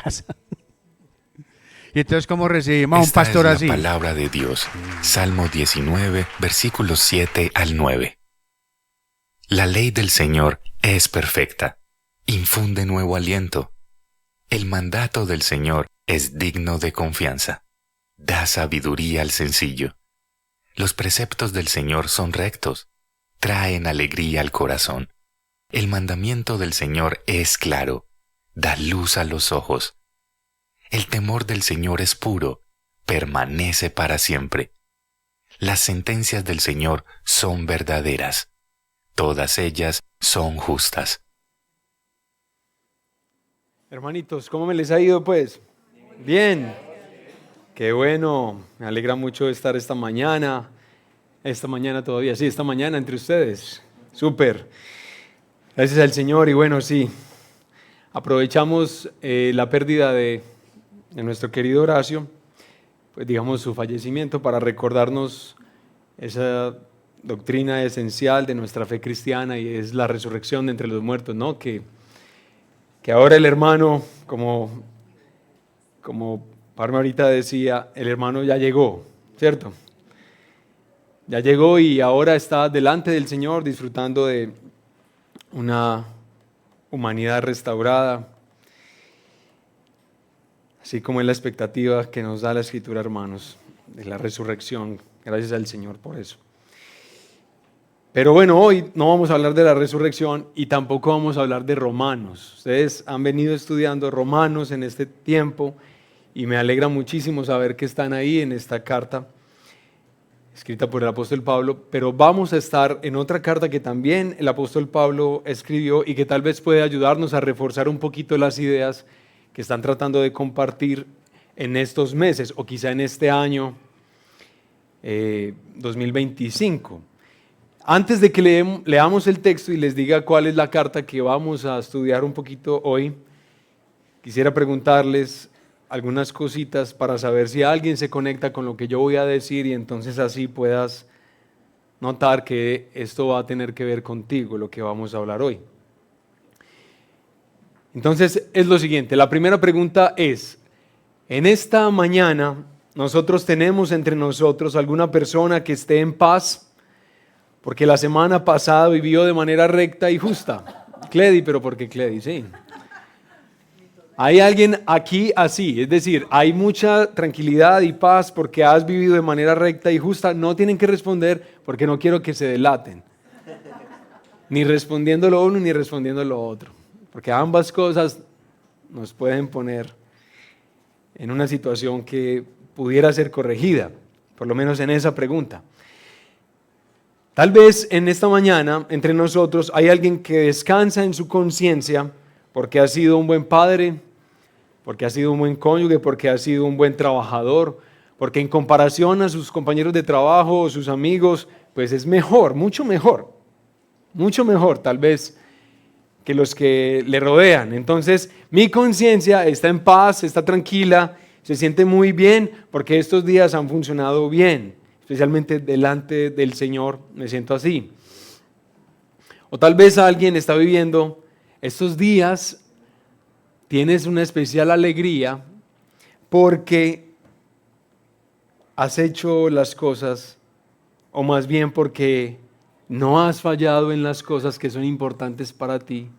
casa. Y entonces, ¿cómo recibimos a un Esta pastor es la así? palabra de Dios. Salmo 19, versículos 7 al 9. La ley del Señor es perfecta. Infunde nuevo aliento. El mandato del Señor es digno de confianza. Da sabiduría al sencillo. Los preceptos del Señor son rectos. Traen alegría al corazón. El mandamiento del Señor es claro. Da luz a los ojos. El temor del Señor es puro. Permanece para siempre. Las sentencias del Señor son verdaderas. Todas ellas son justas. Hermanitos, ¿cómo me les ha ido pues? Bien, qué bueno, me alegra mucho estar esta mañana todavía, sí, esta mañana entre ustedes, súper, gracias al Señor y bueno, sí, aprovechamos la pérdida de nuestro querido Horacio, pues digamos su fallecimiento para recordarnos esa doctrina esencial de nuestra fe cristiana y es la resurrección de entre los muertos, ¿no? Que ahora el hermano, como Parma ahorita decía, el hermano ya llegó, ¿cierto? Ya llegó y ahora está delante del Señor disfrutando de una humanidad restaurada, así como es la expectativa que nos da la Escritura, hermanos, de la resurrección. Gracias al Señor por eso. Pero bueno, hoy no vamos a hablar de la resurrección y tampoco vamos a hablar de Romanos. Ustedes han venido estudiando Romanos en este tiempo y me alegra muchísimo saber que están ahí en esta carta escrita por el apóstol Pablo, pero vamos a estar en otra carta que también el apóstol Pablo escribió y que tal vez puede ayudarnos a reforzar un poquito las ideas que están tratando de compartir en estos meses o quizá en este año 2025. Antes de que leamos el texto y les diga cuál es la carta que vamos a estudiar un poquito hoy, quisiera preguntarles algunas cositas para saber si alguien se conecta con lo que yo voy a decir y entonces así puedas notar que esto va a tener que ver contigo, lo que vamos a hablar hoy. Entonces es lo siguiente, la primera pregunta es, en esta mañana nosotros tenemos entre nosotros alguna persona que esté en paz, porque la semana pasada vivió de manera recta y justa. Cledi, pero ¿por qué Cledi? Sí. Hay alguien aquí así, es decir, hay mucha tranquilidad y paz porque has vivido de manera recta y justa. No tienen que responder porque no quiero que se delaten. Ni respondiendo lo uno ni respondiendo lo otro. Porque ambas cosas nos pueden poner en una situación que pudiera ser corregida, por lo menos en esa pregunta. Tal vez en esta mañana entre nosotros hay alguien que descansa en su conciencia porque ha sido un buen padre, porque ha sido un buen cónyuge, porque ha sido un buen trabajador, porque en comparación a sus compañeros de trabajo o sus amigos, pues es mejor, mucho mejor tal vez que los que le rodean. Entonces mi conciencia está en paz, está tranquila, se siente muy bien porque estos días han funcionado bien. Especialmente delante del Señor, me siento así. O tal vez alguien está viviendo estos días, tienes una especial alegría porque has hecho las cosas, o más bien porque no has fallado en las cosas que son importantes para ti,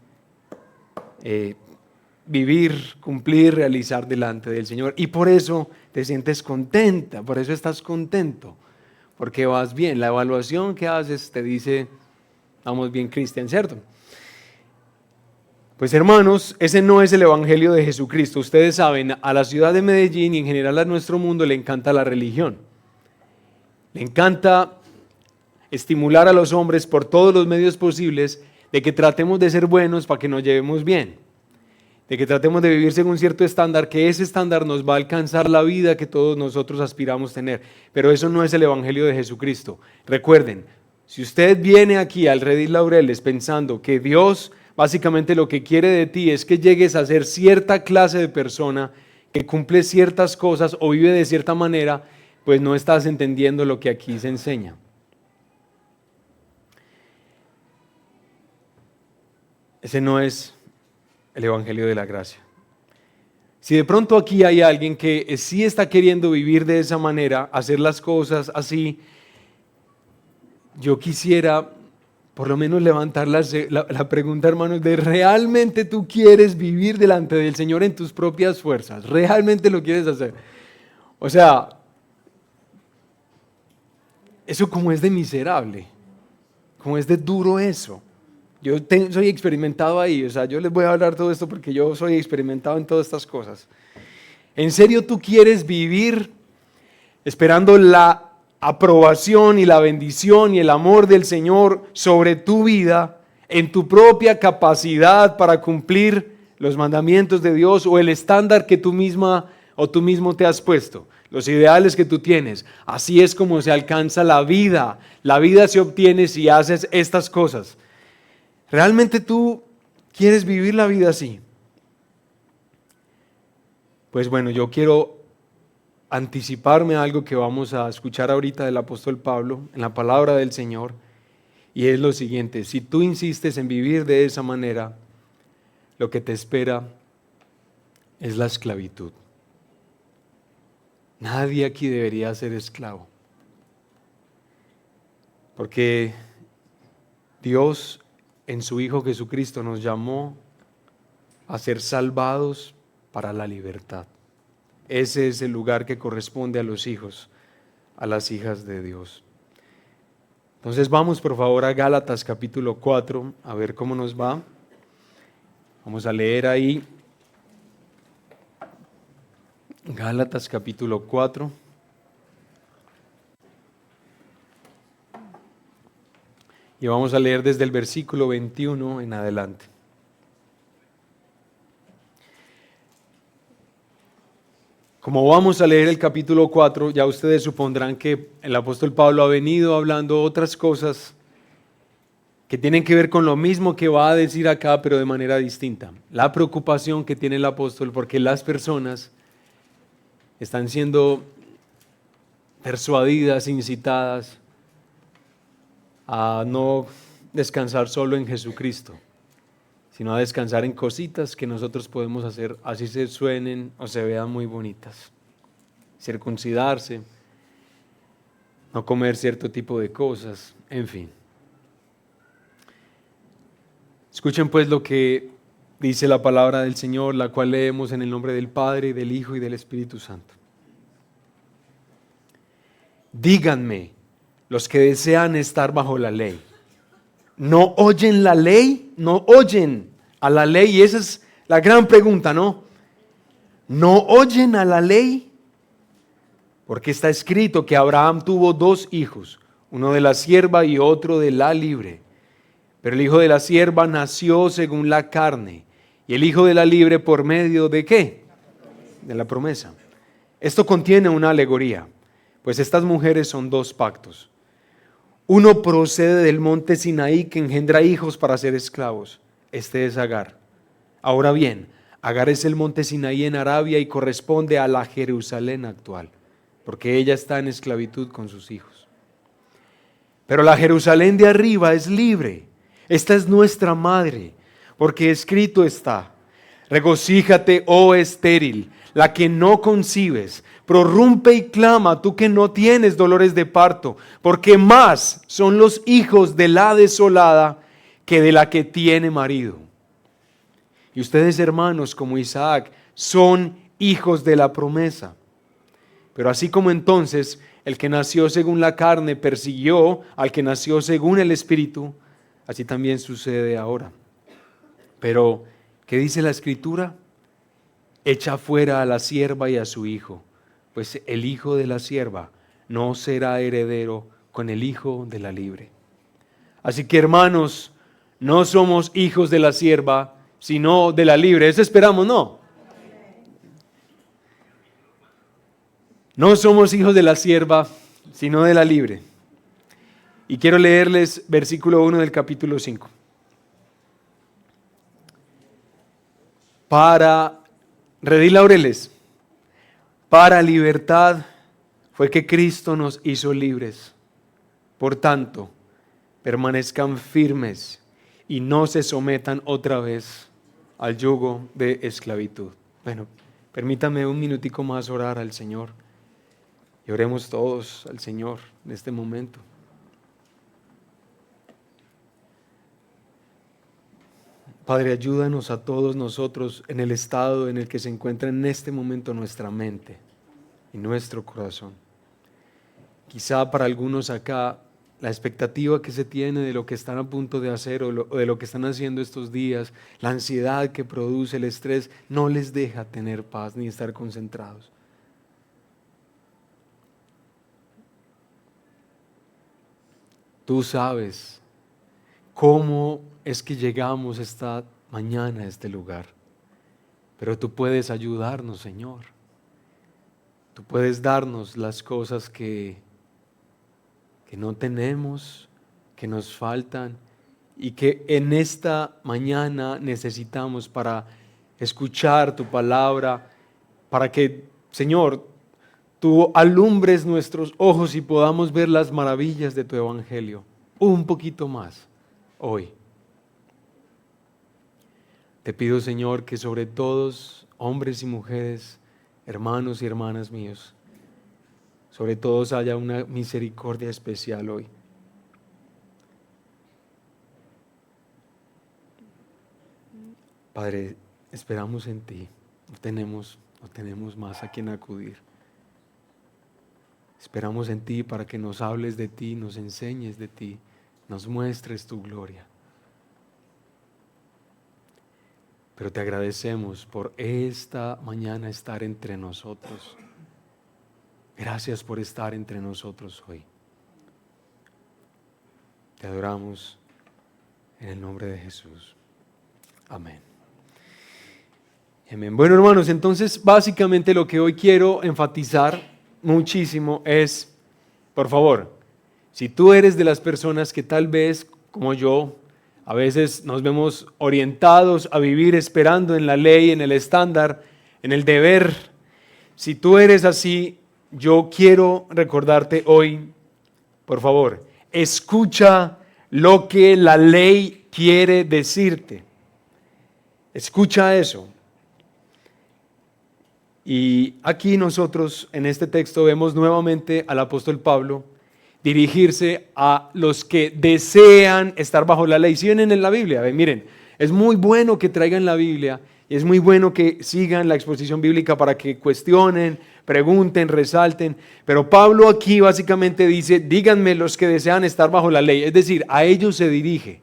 vivir, cumplir, realizar delante del Señor. Y por eso te sientes contenta, por eso estás contento. Porque vas bien, la evaluación que haces te dice, vamos bien, Cristian, ¿cierto? Pues hermanos, ese no es el evangelio de Jesucristo. Ustedes saben, a la ciudad de Medellín y en general a nuestro mundo le encanta la religión. Le encanta estimular a los hombres por todos los medios posibles de que tratemos de ser buenos para que nos llevemos bien. De que tratemos de vivir según cierto estándar, que ese estándar nos va a alcanzar la vida que todos nosotros aspiramos tener. Pero eso no es el evangelio de Jesucristo. Recuerden, si usted viene aquí al Redil Laureles pensando que Dios básicamente lo que quiere de ti es que llegues a ser cierta clase de persona, que cumple ciertas cosas o vive de cierta manera, pues no estás entendiendo lo que aquí se enseña. Ese no es el evangelio de la gracia. Si de pronto aquí hay alguien que sí está queriendo vivir de esa manera, hacer las cosas así, yo quisiera por lo menos levantar la pregunta, hermanos, de ¿realmente tú quieres vivir delante del Señor en tus propias fuerzas? ¿Realmente lo quieres hacer? O sea, eso como es de miserable, como es de duro eso. Soy experimentado ahí, o sea, yo les voy a hablar todo esto porque yo soy experimentado en todas estas cosas. ¿En serio tú quieres vivir esperando la aprobación y la bendición y el amor del Señor sobre tu vida en tu propia capacidad para cumplir los mandamientos de Dios o el estándar que tú misma o tú mismo te has puesto, los ideales que tú tienes? Así es como se alcanza la vida. La vida se obtiene si haces estas cosas. ¿Realmente tú quieres vivir la vida así? Pues bueno, yo quiero anticiparme a algo que vamos a escuchar ahorita del apóstol Pablo en la palabra del Señor, y es lo siguiente: si tú insistes en vivir de esa manera, lo que te espera es la esclavitud. Nadie aquí debería ser esclavo, porque Dios en su Hijo Jesucristo nos llamó a ser salvados para la libertad. Ese es el lugar que corresponde a los hijos, a las hijas de Dios. Entonces vamos por favor a Gálatas capítulo 4, a ver cómo nos va. Vamos a leer ahí Gálatas capítulo 4. Y vamos a leer desde el versículo 21 en adelante. Como vamos a leer el capítulo 4, ya ustedes supondrán que el apóstol Pablo ha venido hablando otras cosas que tienen que ver con lo mismo que va a decir acá, pero de manera distinta. La preocupación que tiene el apóstol porque las personas están siendo persuadidas, incitadas a no descansar solo en Jesucristo, sino a descansar en cositas que nosotros podemos hacer, así se suenen o se vean muy bonitas. Circuncidarse, no comer cierto tipo de cosas, en fin. Escuchen pues lo que dice la palabra del Señor, la cual leemos en el nombre del Padre, del Hijo y del Espíritu Santo. Díganme los que desean estar bajo la ley, ¿no oyen la ley? ¿No oyen a la ley? Y esa es la gran pregunta, ¿no? ¿No oyen a la ley? Porque está escrito que Abraham tuvo 2 hijos, uno de la sierva y otro de la libre. Pero el hijo de la sierva nació según la carne, y el hijo de la libre por medio ¿de qué? De la promesa. Esto contiene una alegoría, pues estas mujeres son 2 pactos. Uno procede del monte Sinaí, que engendra hijos para ser esclavos. Este es Agar. Ahora bien, Agar es el monte Sinaí en Arabia y corresponde a la Jerusalén actual, porque ella está en esclavitud con sus hijos. Pero la Jerusalén de arriba es libre. Esta es nuestra madre, porque escrito está: regocíjate, oh estéril, la que no concibes, prorrumpe y clama, tú que no tienes dolores de parto, porque más son los hijos de la desolada que de la que tiene marido. Y ustedes, hermanos, como Isaac, son hijos de la promesa. Pero así como entonces el que nació según la carne persiguió al que nació según el Espíritu, así también sucede ahora. Pero, ¿qué dice la Escritura? Echa fuera a la sierva y a su hijo, pues el hijo de la sierva no será heredero con el hijo de la libre. Así que, hermanos, no somos hijos de la sierva, sino de la libre. Eso esperamos, ¿no? No somos hijos de la sierva, sino de la libre. Y quiero leerles versículo 1 del capítulo 5. Redil Laureles, para libertad fue que Cristo nos hizo libres. Por tanto, permanezcan firmes y no se sometan otra vez al yugo de esclavitud. Bueno, Permítame un minutico más orar al Señor. Y oremos todos al Señor en este momento. Padre, ayúdanos a todos nosotros en el estado en el que se encuentra en este momento nuestra mente y nuestro corazón. Quizá para algunos acá la expectativa que se tiene de lo que están a punto de hacer o de lo que están haciendo estos días, la ansiedad que produce el estrés, no les deja tener paz ni estar concentrados. Tú sabes cómo es que llegamos esta mañana a este lugar, pero tú puedes ayudarnos, Señor. Tú puedes darnos las cosas que no tenemos, que nos faltan y que en esta mañana necesitamos para escuchar tu palabra, para que, Señor, tú alumbres nuestros ojos y podamos ver las maravillas de tu evangelio un poquito más hoy. Te pido, Señor, que sobre todos, hombres y mujeres, hermanos y hermanas míos, sobre todos haya una misericordia especial hoy. Padre, esperamos en ti, no tenemos más a quien acudir. Esperamos en ti para que nos hables de ti, nos enseñes de ti, nos muestres tu gloria. Pero te agradecemos por esta mañana estar entre nosotros. Gracias por estar entre nosotros hoy. Te adoramos en el nombre de Jesús. Amén. Amén. Bueno, hermanos, entonces básicamente lo que hoy quiero enfatizar muchísimo es, por favor, si tú eres de las personas que tal vez, como yo, a veces nos vemos orientados a vivir esperando en la ley, en el estándar, en el deber, si tú eres así, yo quiero recordarte hoy, por favor, escucha lo que la ley quiere decirte. Escucha eso. Y aquí nosotros en este texto vemos nuevamente al apóstol Pablo dirigirse a los que desean estar bajo la ley. Si ven en la Biblia, miren, es muy bueno que traigan la Biblia y es muy bueno que sigan la exposición bíblica para que cuestionen, pregunten, resalten, pero Pablo aquí básicamente dice, díganme los que desean estar bajo la ley, es decir, a ellos se dirige.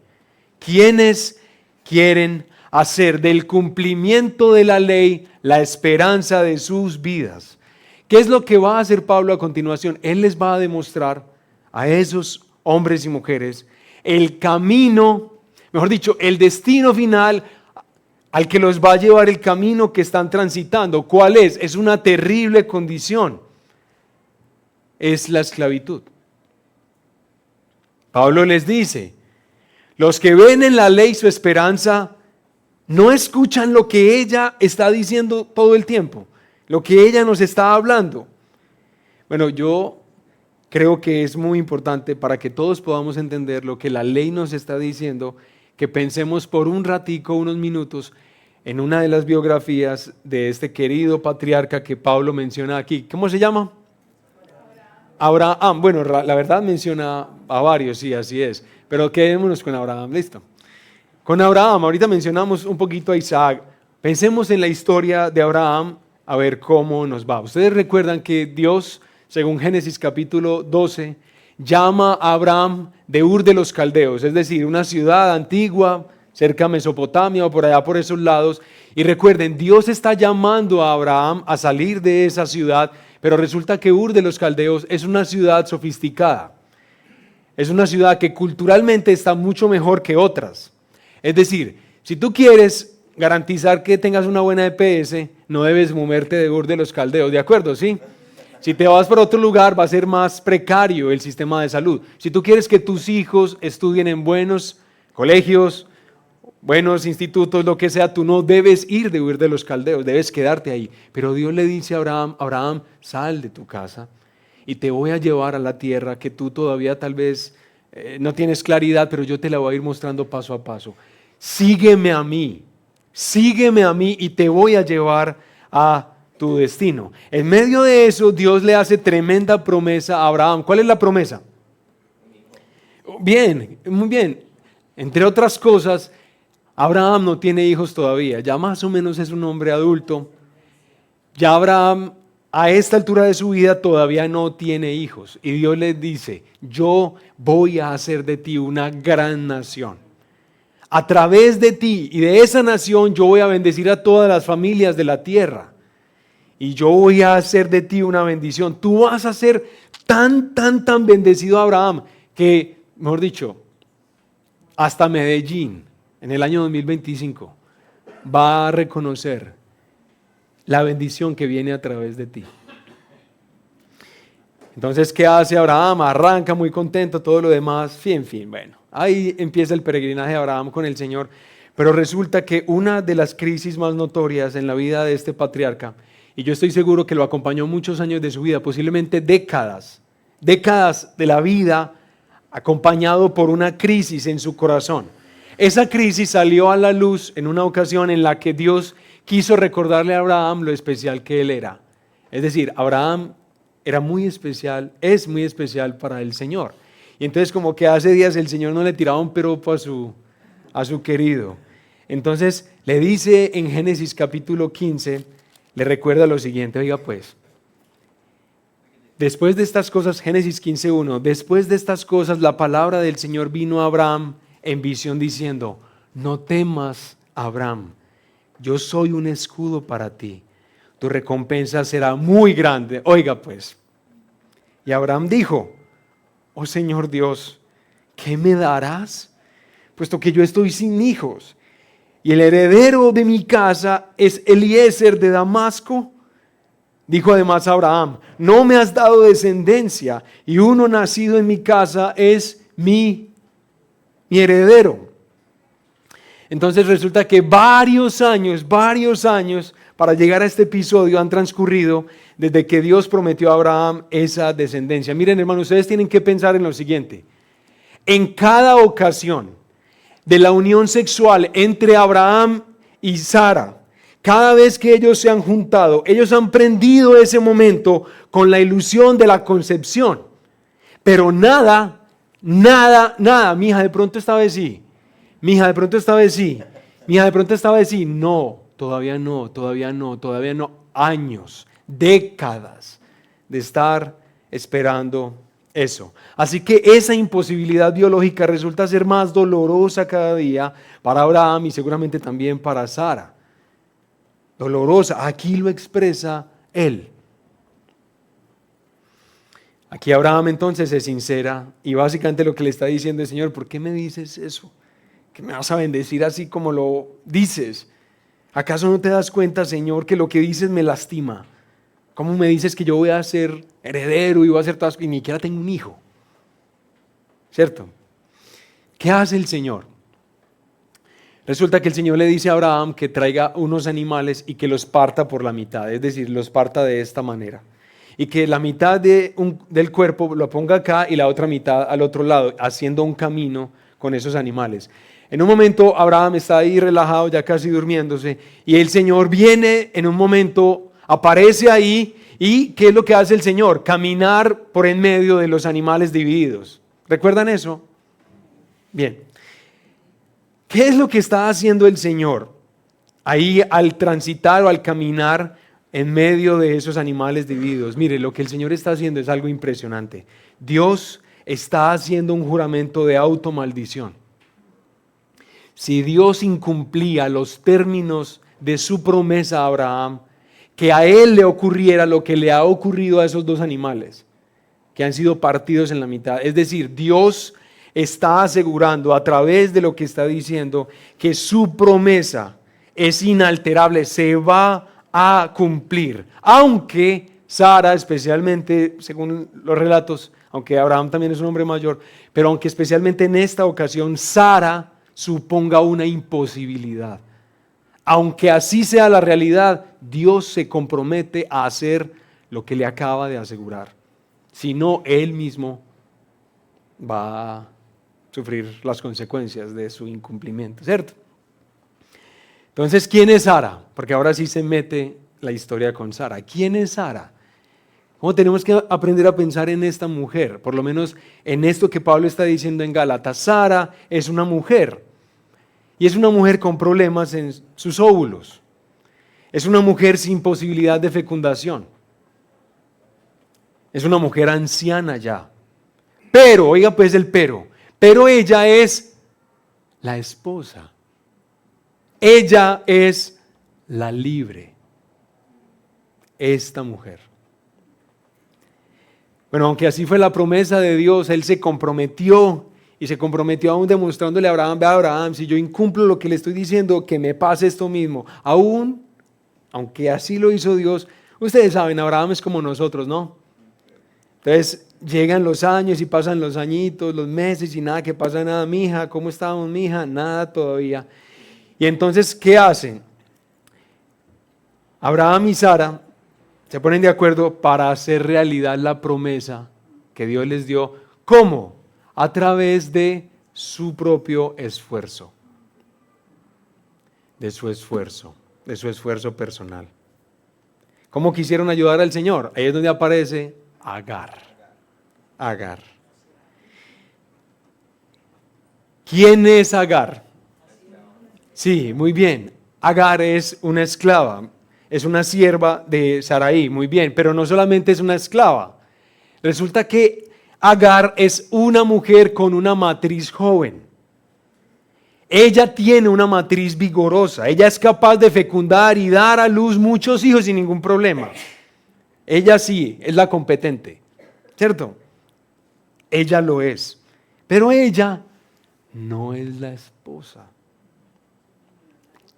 ¿Quiénes quieren hacer del cumplimiento de la ley la esperanza de sus vidas? ¿Qué es lo que va a hacer Pablo a continuación? Él les va a demostrar a esos hombres y mujeres el camino, mejor dicho, el destino final al que los va a llevar el camino que están transitando. ¿Cuál es? Es una terrible condición. Es la esclavitud. Pablo les dice, los que ven en la ley su esperanza, no escuchan lo que ella está diciendo todo el tiempo, lo que ella nos está hablando. Bueno, yo creo que es muy importante para que todos podamos entender lo que la ley nos está diciendo, que pensemos por un ratico, unos minutos, en una de las biografías de este querido patriarca que Pablo menciona aquí. ¿Cómo se llama? Abraham. Bueno, la verdad menciona a varios, sí, así es. Pero quedémonos con Abraham, listo. Con Abraham, ahorita mencionamos un poquito a Isaac. Pensemos en la historia de Abraham, a ver cómo nos va. Ustedes recuerdan que Dios, según Génesis capítulo 12, llama a Abraham de Ur de los Caldeos, es decir, una ciudad antigua, cerca de Mesopotamia o por allá por esos lados. Y recuerden, Dios está llamando a Abraham a salir de esa ciudad, pero resulta que Ur de los Caldeos es una ciudad sofisticada. Es una ciudad que culturalmente está mucho mejor que otras. Es decir, si tú quieres garantizar que tengas una buena EPS, no debes moverte de Ur de los Caldeos, ¿de acuerdo? ¿Sí? Si te vas para otro lugar, va a ser más precario el sistema de salud. Si tú quieres que tus hijos estudien en buenos colegios, buenos institutos, lo que sea, tú no debes ir de Ur de los Caldeos, debes quedarte ahí. Pero Dios le dice a Abraham, Abraham, sal de tu casa y te voy a llevar a la tierra que tú todavía tal vez no tienes claridad, pero yo te la voy a ir mostrando paso a paso. Sígueme a mí y te voy a llevar a tu destino. En medio de eso, Dios le hace tremenda promesa a Abraham. ¿Cuál es la promesa? Bien, muy bien. Entre otras cosas, Abraham no tiene hijos todavía, ya más o menos es un hombre adulto. Ya Abraham a esta altura de su vida todavía no tiene hijos. Y Dios le dice, yo voy a hacer de ti una gran nación. A través de ti y de esa nación yo voy a bendecir a todas las familias de la tierra. Y yo voy a hacer de ti una bendición. Tú vas a ser tan bendecido, Abraham, que, mejor dicho, hasta Medellín, en el año 2025, va a reconocer la bendición que viene a través de ti. Entonces, ¿qué hace Abraham? Arranca muy contento, todo lo demás, en fin, bueno. Ahí empieza el peregrinaje de Abraham con el Señor. Pero resulta que una de las crisis más notorias en la vida de este patriarca, y yo estoy seguro que lo acompañó muchos años de su vida, posiblemente décadas de la vida, acompañado por una crisis en su corazón. Esa crisis salió a la luz en una ocasión en la que Dios quiso recordarle a Abraham lo especial que él era. Es decir, Abraham era muy especial, es muy especial para el Señor. Y entonces como que hace días el Señor no le tiraba un piropo a su querido. Entonces le dice en Génesis capítulo 15, le recuerda lo siguiente, oiga pues, después de estas cosas, Génesis 15:1, después de estas cosas la palabra del Señor vino a Abraham en visión diciendo, no temas, Abraham, yo soy un escudo para ti, tu recompensa será muy grande. Oiga pues, y Abraham dijo, oh Señor Dios, ¿qué me darás? Puesto que yo estoy sin hijos, y el heredero de mi casa es Eliezer de Damasco. Dijo además Abraham, no me has dado descendencia, y uno nacido en mi casa es mi heredero. Entonces resulta que varios años, para llegar a este episodio han transcurrido desde que Dios prometió a Abraham esa descendencia. Miren, hermanos, ustedes tienen que pensar en lo siguiente. En cada ocasión de la unión sexual entre Abraham y Sara, cada vez que ellos se han juntado, ellos han prendido ese momento con la ilusión de la concepción. Pero nada, mi hija de pronto esta vez sí, mi hija de pronto esta vez sí, mi hija de pronto esta vez sí. No, todavía no, años, décadas de estar esperando eso. Así que esa imposibilidad biológica resulta ser más dolorosa cada día para Abraham y seguramente también para Sara. Dolorosa, aquí lo expresa él. Aquí Abraham entonces se sincera y básicamente lo que le está diciendo es, Señor, ¿por qué me dices eso? ¿Que me vas a bendecir así como lo dices? ¿Acaso no te das cuenta, Señor, que lo que dices me lastima? ¿Cómo me dices que yo voy a ser heredero y voy a ser todo y ni siquiera tengo un hijo? ¿Cierto? ¿Qué hace el Señor? Resulta que el Señor le dice a Abraham que traiga unos animales y que los parta por la mitad, es decir, los parta de esta manera. Y que la mitad del cuerpo lo ponga acá y la otra mitad al otro lado, haciendo un camino con esos animales. En un momento Abraham está ahí relajado, ya casi durmiéndose, y el Señor viene en un momento, aparece ahí, y ¿qué es lo que hace el Señor? Caminar por en medio de los animales divididos. ¿Recuerdan eso? Bien. ¿Qué es lo que está haciendo el Señor ahí al transitar o al caminar en medio de esos animales divididos? Mire, lo que el Señor está haciendo es algo impresionante. Dios está haciendo un juramento de automaldición. Si Dios incumplía los términos de su promesa a Abraham, que a él le ocurriera lo que le ha ocurrido a esos dos animales, que han sido partidos en la mitad. Es decir, Dios está asegurando a través de lo que está diciendo que su promesa es inalterable, se va a cumplir. Aunque Sara, especialmente según los relatos, aunque Abraham también es un hombre mayor, pero aunque especialmente en esta ocasión Sara suponga una imposibilidad. Aunque así sea la realidad, Dios se compromete a hacer lo que le acaba de asegurar. Si no, Él mismo va a sufrir las consecuencias de su incumplimiento, ¿cierto? Entonces, ¿quién es Sara? Porque ahora sí se mete la historia con Sara. ¿Quién es Sara? ¿Cómo tenemos que aprender a pensar en esta mujer? Por lo menos en esto que Pablo está diciendo en Gálatas. Sara es una mujer. Y es una mujer con problemas en sus óvulos. Es una mujer sin posibilidad de fecundación. Es una mujer anciana ya. Pero, oiga pues el pero ella es la esposa. Ella es la libre. Esta mujer. Bueno, aunque así fue la promesa de Dios, Él se comprometió y se comprometió aún demostrándole a Abraham, ve Abraham, si yo incumplo lo que le estoy diciendo, que me pase esto mismo. Aún, aunque así lo hizo Dios, ustedes saben, Abraham es como nosotros, ¿no? Entonces llegan los años y pasan los añitos, los meses y nada, que pasa nada, mija, ¿cómo estamos, mija? Nada todavía. Y entonces, ¿qué hacen? Abraham y Sara se ponen de acuerdo para hacer realidad la promesa que Dios les dio. ¿Cómo? A través de su propio esfuerzo. De su esfuerzo personal. ¿Cómo quisieron ayudar al Señor? Ahí es donde aparece Agar. Agar. ¿Quién es Agar? Sí, muy bien. Agar es una esclava. Es una sierva de Sarai, muy bien, pero no solamente es una esclava. Resulta que Agar es una mujer con una matriz joven. Ella tiene una matriz vigorosa. Ella es capaz de fecundar y dar a luz muchos hijos sin ningún problema. Ella sí, es la competente, ¿cierto? Ella lo es. Pero ella no es la esposa.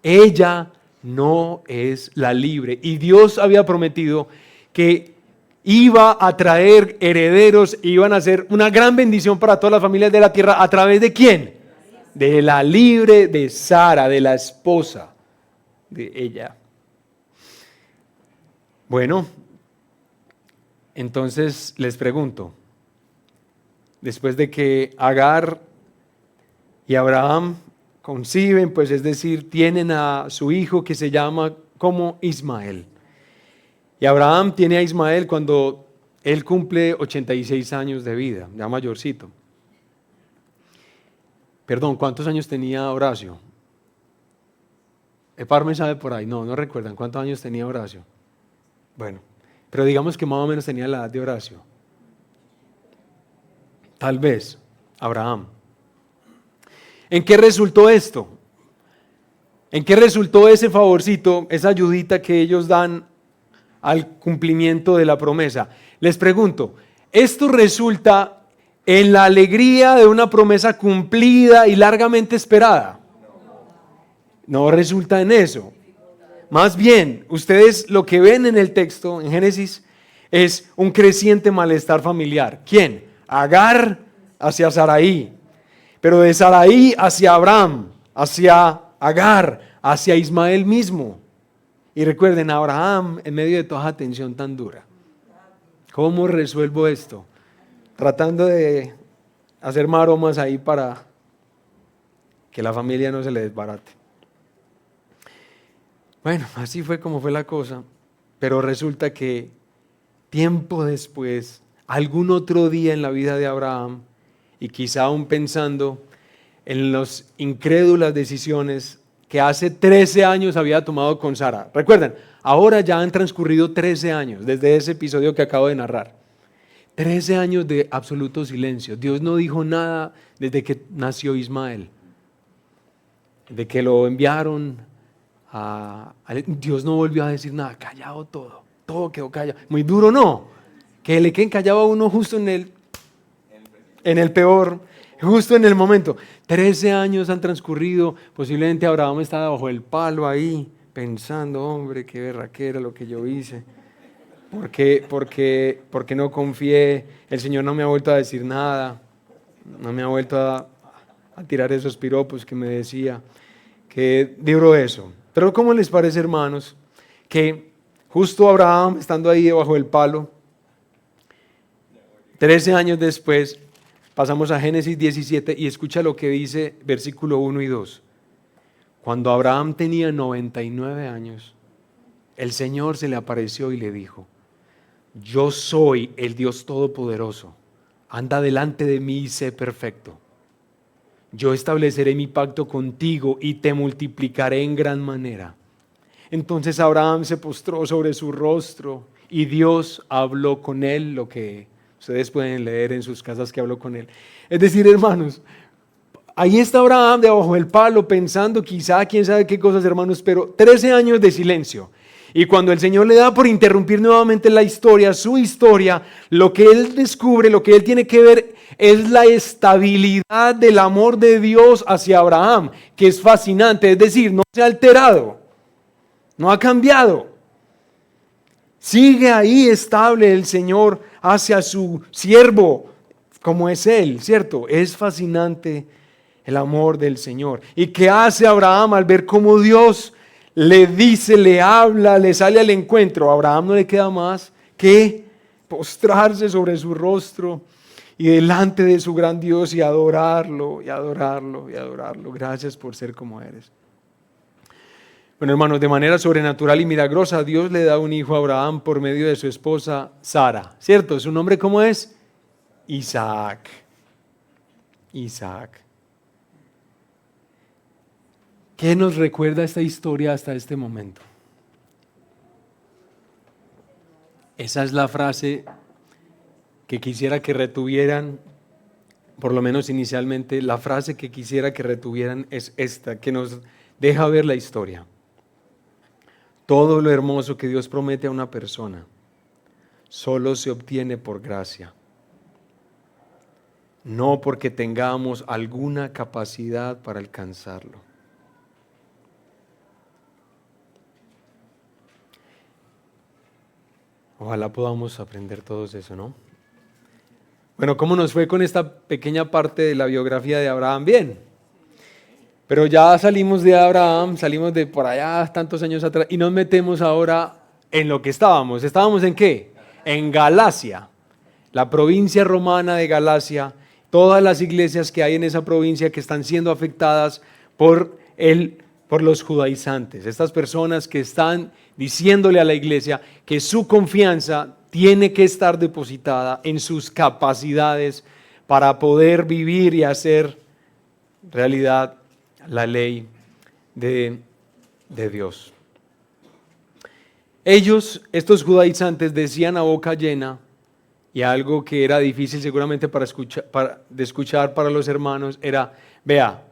Ella no es la libre. Y Dios había prometido que iba a traer herederos, iban a ser una gran bendición para todas las familias de la tierra. ¿A través de quién? De la libre de Sara, de la esposa de ella. Bueno, entonces les pregunto, después de que Agar y Abraham conciben, pues es decir, tienen a su hijo que se llama como Ismael. Y Abraham tiene a Ismael cuando él cumple 86 años de vida, ya mayorcito. Perdón, ¿cuántos años tenía Horacio? Parme sabe por ahí, no recuerdan cuántos años tenía Horacio. Bueno, pero digamos que más o menos tenía la edad de Horacio. Tal vez, Abraham. ¿En qué resultó esto? ¿En qué resultó ese favorcito, esa ayudita que ellos dan al cumplimiento de la promesa? Les pregunto, ¿esto resulta en la alegría de una promesa cumplida y largamente esperada? No resulta en eso. Más bien, ustedes lo que ven en el texto, en Génesis, es un creciente malestar familiar. ¿Quién? Agar hacia Sarai. Pero de Sarai hacia Abraham, hacia Agar, hacia Ismael mismo. Y recuerden, Abraham en medio de toda esa tensión tan dura. ¿Cómo resuelvo esto? Tratando de hacer maromas ahí para que la familia no se le desbarate. Bueno, así fue como fue la cosa. Pero resulta que tiempo después, algún otro día en la vida de Abraham, y quizá aún pensando en las incrédulas decisiones que hace 13 años había tomado con Sara. Recuerden, ahora ya han transcurrido 13 años desde ese episodio que acabo de narrar. 13 años de absoluto silencio. Dios no dijo nada desde que nació Ismael. De que lo enviaron Dios no volvió a decir nada, callado todo quedó callado. Muy duro, ¿no? Que le queden callado a uno justo en el peor, justo en el momento. 13 años han transcurrido, posiblemente Abraham estaba bajo el palo ahí, pensando, hombre, qué berraquera lo que yo hice. Porque no confié, el Señor no me ha vuelto a decir nada, no me ha vuelto a tirar esos piropos que me decía. Qué duro eso. Pero ¿cómo les parece, hermanos, que justo Abraham, estando ahí bajo el palo, 13 años después, pasamos a Génesis 17 y escucha lo que dice versículo 1 y 2. Cuando Abraham tenía 99 años, el Señor se le apareció y le dijo: yo soy el Dios Todopoderoso, anda delante de mí y sé perfecto. Yo estableceré mi pacto contigo y te multiplicaré en gran manera. Entonces Abraham se postró sobre su rostro y Dios habló con él, lo que ustedes pueden leer en sus casas que habló con él. Es decir, hermanos, ahí está Abraham debajo del palo pensando quizá, quién sabe qué cosas, hermanos, pero 13 años de silencio. Y cuando el Señor le da por interrumpir nuevamente la historia, su historia, lo que él descubre, lo que él tiene que ver es la estabilidad del amor de Dios hacia Abraham, que es fascinante, es decir, no se ha alterado, no ha cambiado. Sigue ahí estable el Señor hacia su siervo, como es él, ¿cierto? Es fascinante el amor del Señor. ¿Y qué hace Abraham al ver cómo Dios le dice, le habla, le sale al encuentro? A Abraham no le queda más que postrarse sobre su rostro y delante de su gran Dios y adorarlo, y adorarlo, y adorarlo. Gracias por ser como eres. Bueno, hermanos, de manera sobrenatural y milagrosa, Dios le da un hijo a Abraham por medio de su esposa Sara, ¿cierto? ¿Su nombre cómo es? Isaac. Isaac. ¿Qué nos recuerda esta historia hasta este momento? Esa es la frase que quisiera que retuvieran, por lo menos inicialmente, la frase que quisiera que retuvieran es esta, que nos deja ver la historia. Todo lo hermoso que Dios promete a una persona solo se obtiene por gracia, no porque tengamos alguna capacidad para alcanzarlo. Ojalá podamos aprender todos eso, ¿no? Bueno, ¿cómo nos fue con esta pequeña parte de la biografía de Abraham? Bien. Pero ya salimos de Abraham, salimos de por allá tantos años atrás y nos metemos ahora en lo que estábamos. ¿Estábamos en qué? En Galacia, la provincia romana de Galacia, todas las iglesias que hay en esa provincia que están siendo afectadas por los judaizantes, estas personas que están diciéndole a la iglesia que su confianza tiene que estar depositada en sus capacidades para poder vivir y hacer realidad la ley de Dios. Ellos, estos judaizantes, decían a boca llena, y algo que era difícil seguramente de escuchar para los hermanos, era, vea,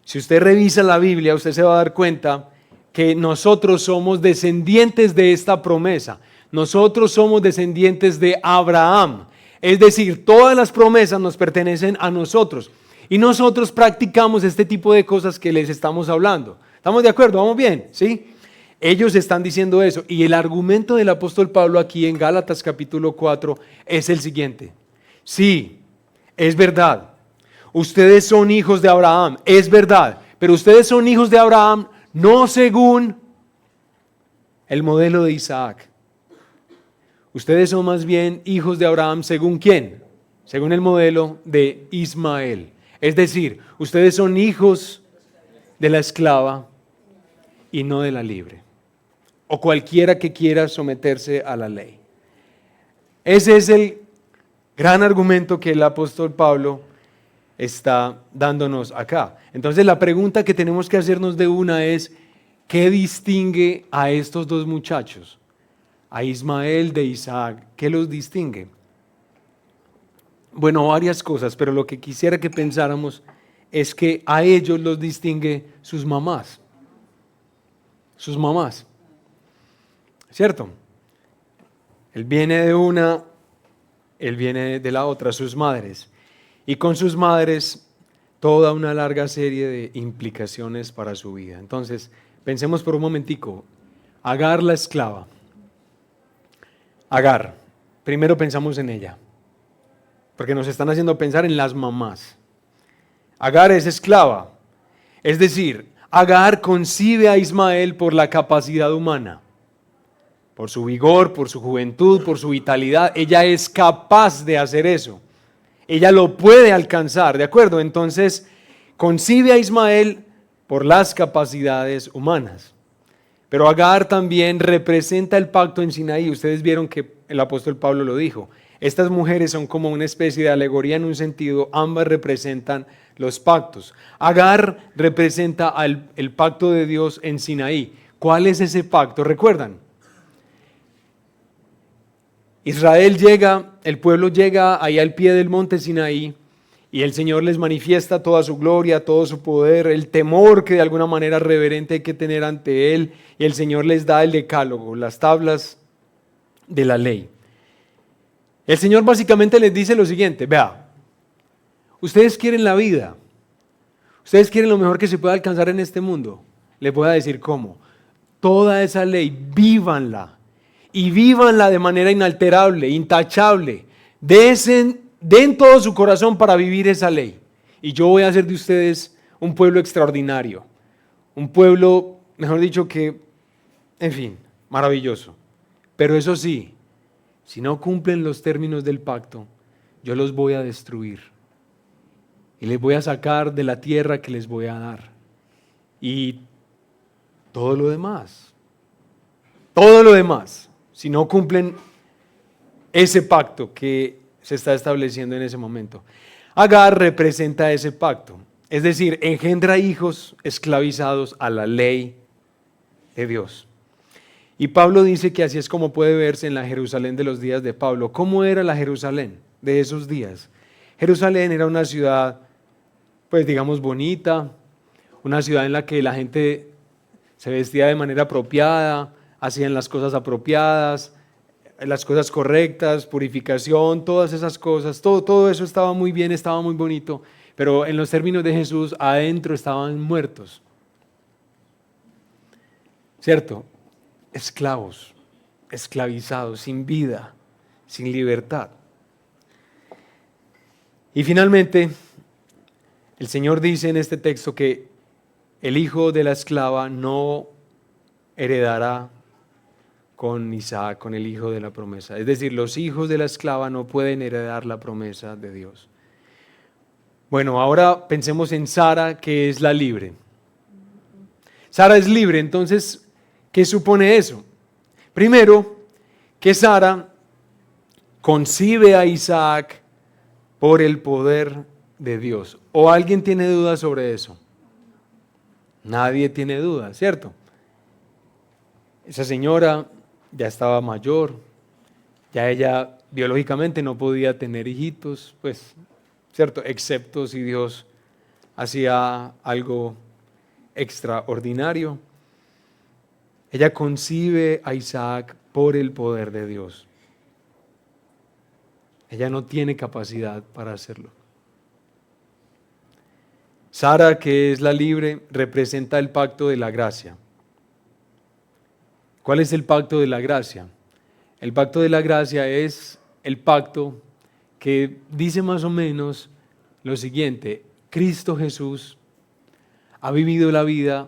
si usted revisa la Biblia, usted se va a dar cuenta que nosotros somos descendientes de esta promesa. Nosotros somos descendientes de Abraham. Es decir, todas las promesas nos pertenecen a nosotros. Y nosotros practicamos este tipo de cosas que les estamos hablando. ¿Estamos de acuerdo? ¿Vamos bien? ¿Sí? Ellos están diciendo eso. Y el argumento del apóstol Pablo aquí en Gálatas capítulo 4 es el siguiente. Sí, es verdad. Ustedes son hijos de Abraham. Es verdad. Pero ustedes son hijos de Abraham no según el modelo de Isaac. Ustedes son más bien hijos de Abraham según ¿quién? Según el modelo de Ismael. Es decir, ustedes son hijos de la esclava y no de la libre, o cualquiera que quiera someterse a la ley. Ese es el gran argumento que el apóstol Pablo está dándonos acá. Entonces la pregunta que tenemos que hacernos de una es, ¿qué distingue a estos dos muchachos? A Ismael de Isaac, ¿qué los distingue? Bueno, varias cosas, pero lo que quisiera que pensáramos es que a ellos los distingue sus mamás. Sus mamás. ¿Cierto? Él viene de una, él viene de la otra, sus madres. Y con sus madres, toda una larga serie de implicaciones para su vida. Entonces, pensemos por un momentico. Agar la esclava. Agar, primero pensamos en ella. Porque nos están haciendo pensar en las mamás. Agar es esclava. Es decir, Agar concibe a Ismael por la capacidad humana. Por su vigor, por su juventud, por su vitalidad. Ella es capaz de hacer eso. Ella lo puede alcanzar, ¿de acuerdo? Entonces, concibe a Ismael por las capacidades humanas. Pero Agar también representa el pacto en Sinaí. Ustedes vieron que el apóstol Pablo lo dijo. Estas mujeres son como una especie de alegoría en un sentido, ambas representan los pactos. Agar representa el pacto de Dios en Sinaí. ¿Cuál es ese pacto? ¿Recuerdan? Israel llega, el pueblo llega ahí al pie del monte Sinaí y el Señor les manifiesta toda su gloria, todo su poder, el temor que de alguna manera reverente hay que tener ante Él, y el Señor les da el decálogo, las tablas de la ley. El Señor básicamente les dice lo siguiente: vea, ustedes quieren la vida, ustedes quieren lo mejor que se pueda alcanzar en este mundo. Les voy a decir cómo. Toda esa ley, vívanla, y vívanla de manera inalterable, intachable. Den todo su corazón para vivir esa ley. Y yo voy a hacer de ustedes un pueblo extraordinario, un pueblo, mejor dicho, que, en fin, maravilloso. Pero eso sí, si no cumplen los términos del pacto, yo los voy a destruir y les voy a sacar de la tierra que les voy a dar. Y todo lo demás, si no cumplen ese pacto que se está estableciendo en ese momento. Agar representa ese pacto, es decir, engendra hijos esclavizados a la ley de Dios. Y Pablo dice que así es como puede verse en la Jerusalén de los días de Pablo. ¿Cómo era la Jerusalén de esos días? Jerusalén era una ciudad, pues digamos, bonita, una ciudad en la que la gente se vestía de manera apropiada, hacían las cosas apropiadas, las cosas correctas, purificación, todas esas cosas, todo eso estaba muy bien, estaba muy bonito, pero en los términos de Jesús, adentro estaban muertos. ¿Cierto? Esclavos, esclavizados, sin vida, sin libertad. Y finalmente, el Señor dice en este texto que el hijo de la esclava no heredará con Isaac, con el hijo de la promesa. Es decir, los hijos de la esclava no pueden heredar la promesa de Dios. Bueno, ahora pensemos en Sara, que es la libre. Sara es libre, entonces, ¿qué supone eso? Primero, que Sara concibe a Isaac por el poder de Dios. ¿O alguien tiene dudas sobre eso? Nadie tiene dudas, ¿cierto? Esa señora ya estaba mayor, ya ella biológicamente no podía tener hijitos, pues, ¿cierto? Excepto si Dios hacía algo extraordinario. Ella concibe a Isaac por el poder de Dios. Ella no tiene capacidad para hacerlo. Sara, que es la libre, representa el pacto de la gracia. ¿Cuál es el pacto de la gracia? El pacto de la gracia es el pacto que dice más o menos lo siguiente: Cristo Jesús ha vivido la vida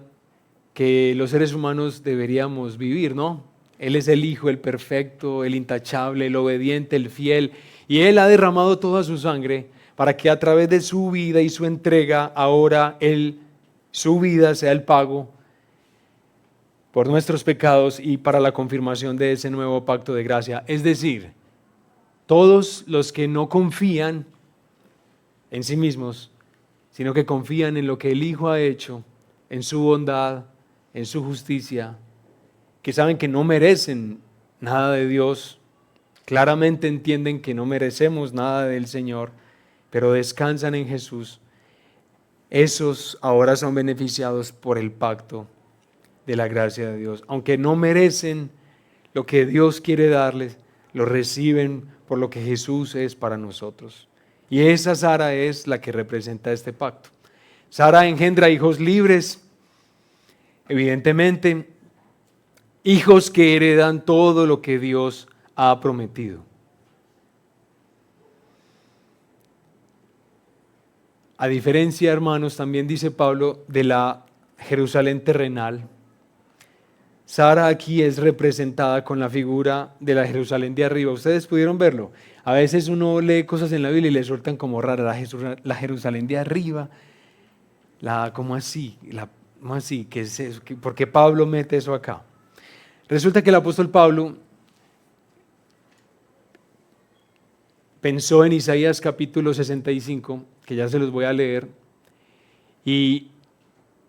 que los seres humanos deberíamos vivir, ¿no? Él es el Hijo, el perfecto, el intachable, el obediente, el fiel, y Él ha derramado toda su sangre para que a través de su vida y su entrega, ahora su vida sea el pago por nuestros pecados y para la confirmación de ese nuevo pacto de gracia. Es decir, todos los que no confían en sí mismos, sino que confían en lo que el Hijo ha hecho, en su bondad, en su justicia, que saben que no merecen nada de Dios, claramente entienden que no merecemos nada del Señor, pero descansan en Jesús. Esos ahora son beneficiados por el pacto de la gracia de Dios. Aunque no merecen lo que Dios quiere darles, lo reciben por lo que Jesús es para nosotros. Y esa Sara es la que representa este pacto. Sara engendra hijos libres, evidentemente, hijos que heredan todo lo que Dios ha prometido. A diferencia, hermanos, también dice Pablo, de la Jerusalén terrenal, Sara aquí es representada con la figura de la Jerusalén de arriba. Ustedes pudieron verlo. A veces uno lee cosas en la Biblia y le sueltan como rara la Jerusalén de arriba. ¿Cómo así? ¿Cómo así? ¿Qué es eso? ¿Por qué Pablo mete eso acá? Resulta que el apóstol Pablo pensó en Isaías capítulo 65, que ya se los voy a leer, y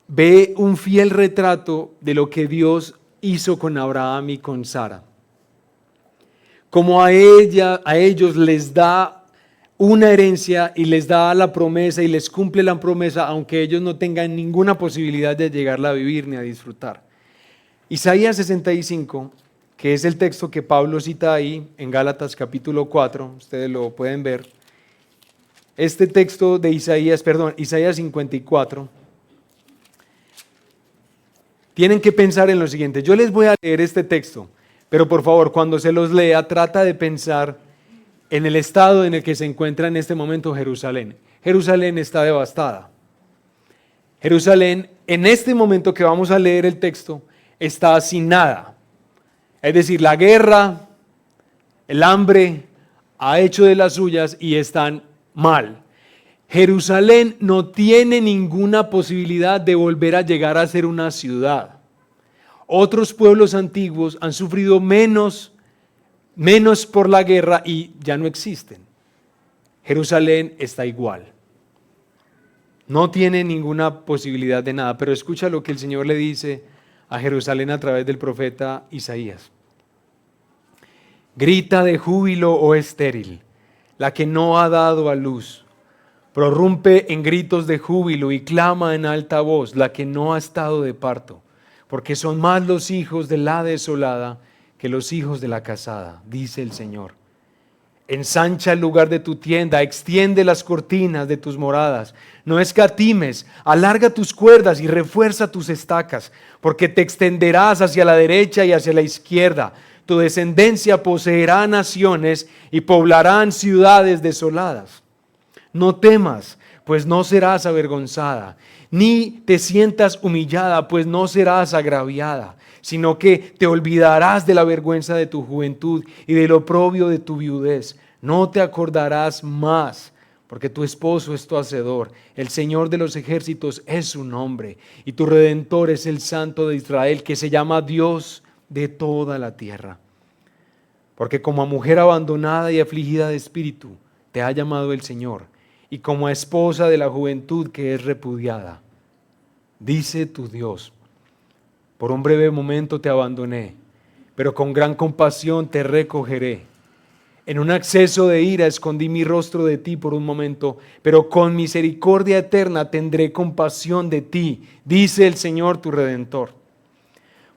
ve un fiel retrato de lo que Dios hizo con Abraham y con Sara. Como a ellos les da una herencia y les da la promesa y les cumple la promesa, aunque ellos no tengan ninguna posibilidad de llegarla a vivir ni a disfrutar. Isaías 65, que es el texto que Pablo cita ahí en Gálatas capítulo 4, ustedes lo pueden ver. Este texto de Isaías 54, tienen que pensar en lo siguiente. Yo les voy a leer este texto, pero por favor, cuando se los lea, trata de pensar en el estado en el que se encuentra en este momento Jerusalén. Jerusalén está devastada. Jerusalén, en este momento que vamos a leer el texto, está sin nada. Es decir, la guerra, el hambre ha hecho de las suyas y están mal. Jerusalén no tiene ninguna posibilidad de volver a llegar a ser una ciudad. Otros pueblos antiguos han sufrido menos por la guerra y ya no existen. Jerusalén está igual. No tiene ninguna posibilidad de nada, pero escucha lo que el Señor le dice a Jerusalén a través del profeta Isaías. Grita de júbilo, oh estéril, la que no ha dado a luz. Prorrumpe en gritos de júbilo y clama en alta voz, la que no ha estado de parto, porque son más los hijos de la desolada que los hijos de la casada, dice el Señor. Ensancha el lugar de tu tienda, extiende las cortinas de tus moradas, no escatimes, alarga tus cuerdas y refuerza tus estacas, porque te extenderás hacia la derecha y hacia la izquierda. Tu descendencia poseerá naciones y poblarán ciudades desoladas. No temas, pues no serás avergonzada, ni te sientas humillada, pues no serás agraviada, sino que te olvidarás de la vergüenza de tu juventud y del oprobio de tu viudez. No te acordarás más, porque tu esposo es tu hacedor. El Señor de los ejércitos es su nombre, y tu Redentor es el Santo de Israel, que se llama Dios de toda la tierra. Porque como a mujer abandonada y afligida de espíritu, te ha llamado el Señor, y como a esposa de la juventud que es repudiada. Dice tu Dios: por un breve momento te abandoné, pero con gran compasión te recogeré. En un acceso de ira escondí mi rostro de ti por un momento, pero con misericordia eterna tendré compasión de ti, dice el Señor tu Redentor.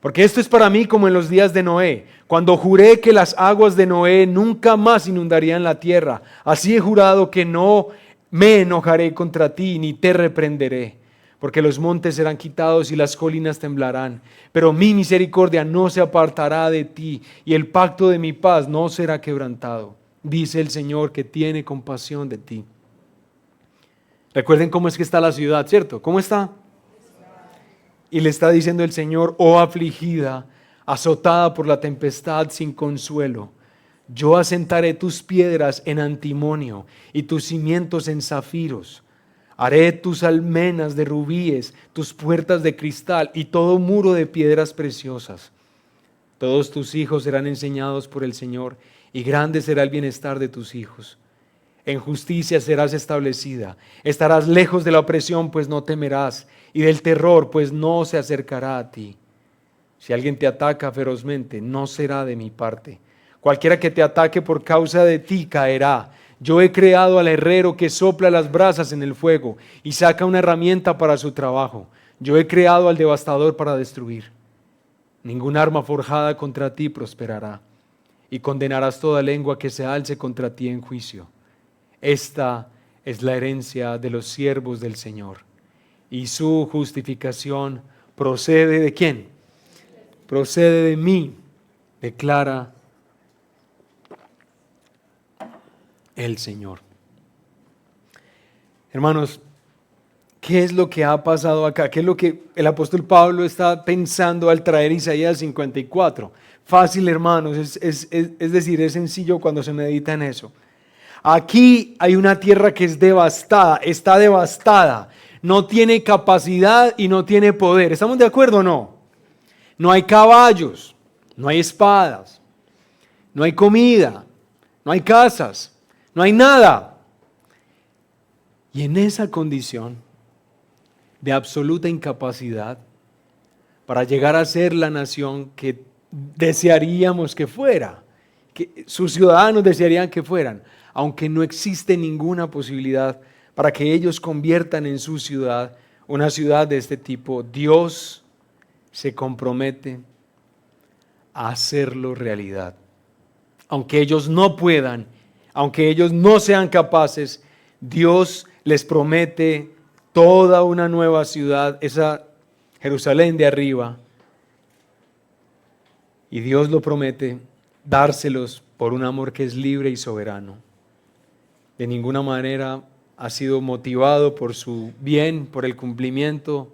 Porque esto es para mí como en los días de Noé, cuando juré que las aguas de Noé nunca más inundarían la tierra. Así he jurado que no me enojaré contra ti ni te reprenderé, porque los montes serán quitados y las colinas temblarán. Pero mi misericordia no se apartará de ti y el pacto de mi paz no será quebrantado, dice el Señor que tiene compasión de ti. Recuerden cómo es que está la ciudad, ¿cierto? ¿Cómo está? Y le está diciendo el Señor: oh afligida, azotada por la tempestad sin consuelo, yo asentaré tus piedras en antimonio y tus cimientos en zafiros. Haré tus almenas de rubíes, tus puertas de cristal y todo muro de piedras preciosas. Todos tus hijos serán enseñados por el Señor, y grande será el bienestar de tus hijos. En justicia serás establecida. Estarás lejos de la opresión, pues no temerás, y del terror, pues no se acercará a ti. Si alguien te ataca ferozmente, no será de mi parte. Cualquiera que te ataque por causa de ti caerá. Yo he creado al herrero que sopla las brasas en el fuego y saca una herramienta para su trabajo. Yo he creado al devastador para destruir. Ningún arma forjada contra ti prosperará, y condenarás toda lengua que se alce contra ti en juicio. Esta es la herencia de los siervos del Señor, y su justificación procede ¿de quién? Procede de mí, declara el Señor. Hermanos, ¿qué es lo que ha pasado acá? ¿Qué es lo que el apóstol Pablo está pensando al traer Isaías 54? Fácil, hermanos, es decir, es sencillo cuando se medita en eso. Aquí hay una tierra que es devastada, está devastada, no tiene capacidad y no tiene poder. ¿Estamos de acuerdo o no? No hay caballos, no hay espadas, no hay comida, no hay casas, no hay nada. Y en esa condición de absoluta incapacidad para llegar a ser la nación que desearíamos que fuera, que sus ciudadanos desearían que fueran, aunque no existe ninguna posibilidad para que ellos conviertan en su ciudad una ciudad de este tipo, Dios se compromete a hacerlo realidad. Aunque ellos no puedan, aunque ellos no sean capaces, Dios les promete toda una nueva ciudad, esa Jerusalén de arriba. Y Dios lo promete dárselos por un amor que es libre y soberano. De ninguna manera ha sido motivado por su bien, por el cumplimiento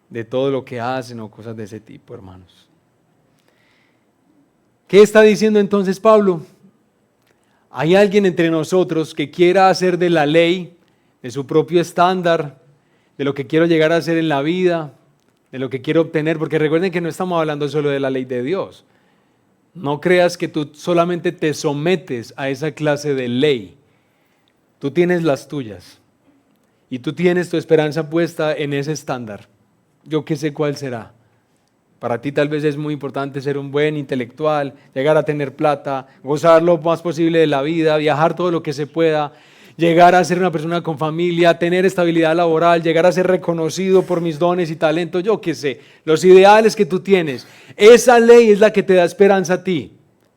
de todo lo que hacen o cosas de ese tipo, hermanos. ¿Qué está diciendo entonces Pablo? ¿Hay alguien entre nosotros que quiera hacer de la ley, de su propio estándar, de lo que quiero llegar a hacer en la vida, de lo que quiero obtener? Porque recuerden que no estamos hablando solo de la ley de Dios. No creas que tú solamente te sometes a esa clase de ley. Tú tienes las tuyas y tú tienes tu esperanza puesta en ese estándar. Yo qué sé cuál será. Para ti tal vez es muy importante ser un buen intelectual, llegar a tener plata, gozar lo más posible de la vida, viajar todo lo que se pueda, llegar a ser una persona con familia, tener estabilidad laboral, llegar a ser reconocido por mis dones y talentos, yo qué sé, los ideales que tú tienes. Esa ley es la que te da esperanza a ti,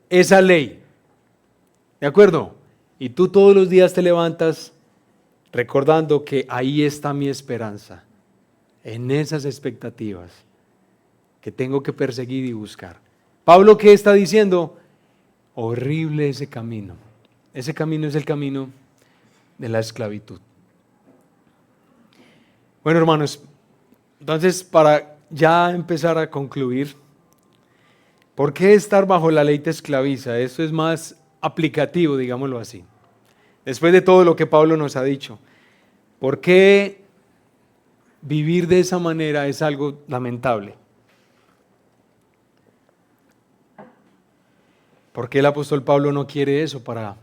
esa ley. ¿De acuerdo? Y tú todos los días te levantas recordando que ahí está mi esperanza, en esas expectativas que tengo que perseguir y buscar. Pablo, ¿qué está diciendo? Horrible ese camino. Ese camino es el camino de la esclavitud. Bueno, hermanos, entonces para ya empezar a concluir, ¿por qué estar bajo la ley te esclaviza? Esto es más aplicativo, digámoslo así. Después de todo lo que Pablo nos ha dicho, ¿por qué vivir de esa manera es algo lamentable? ¿Por qué el apóstol Pablo no quiere eso para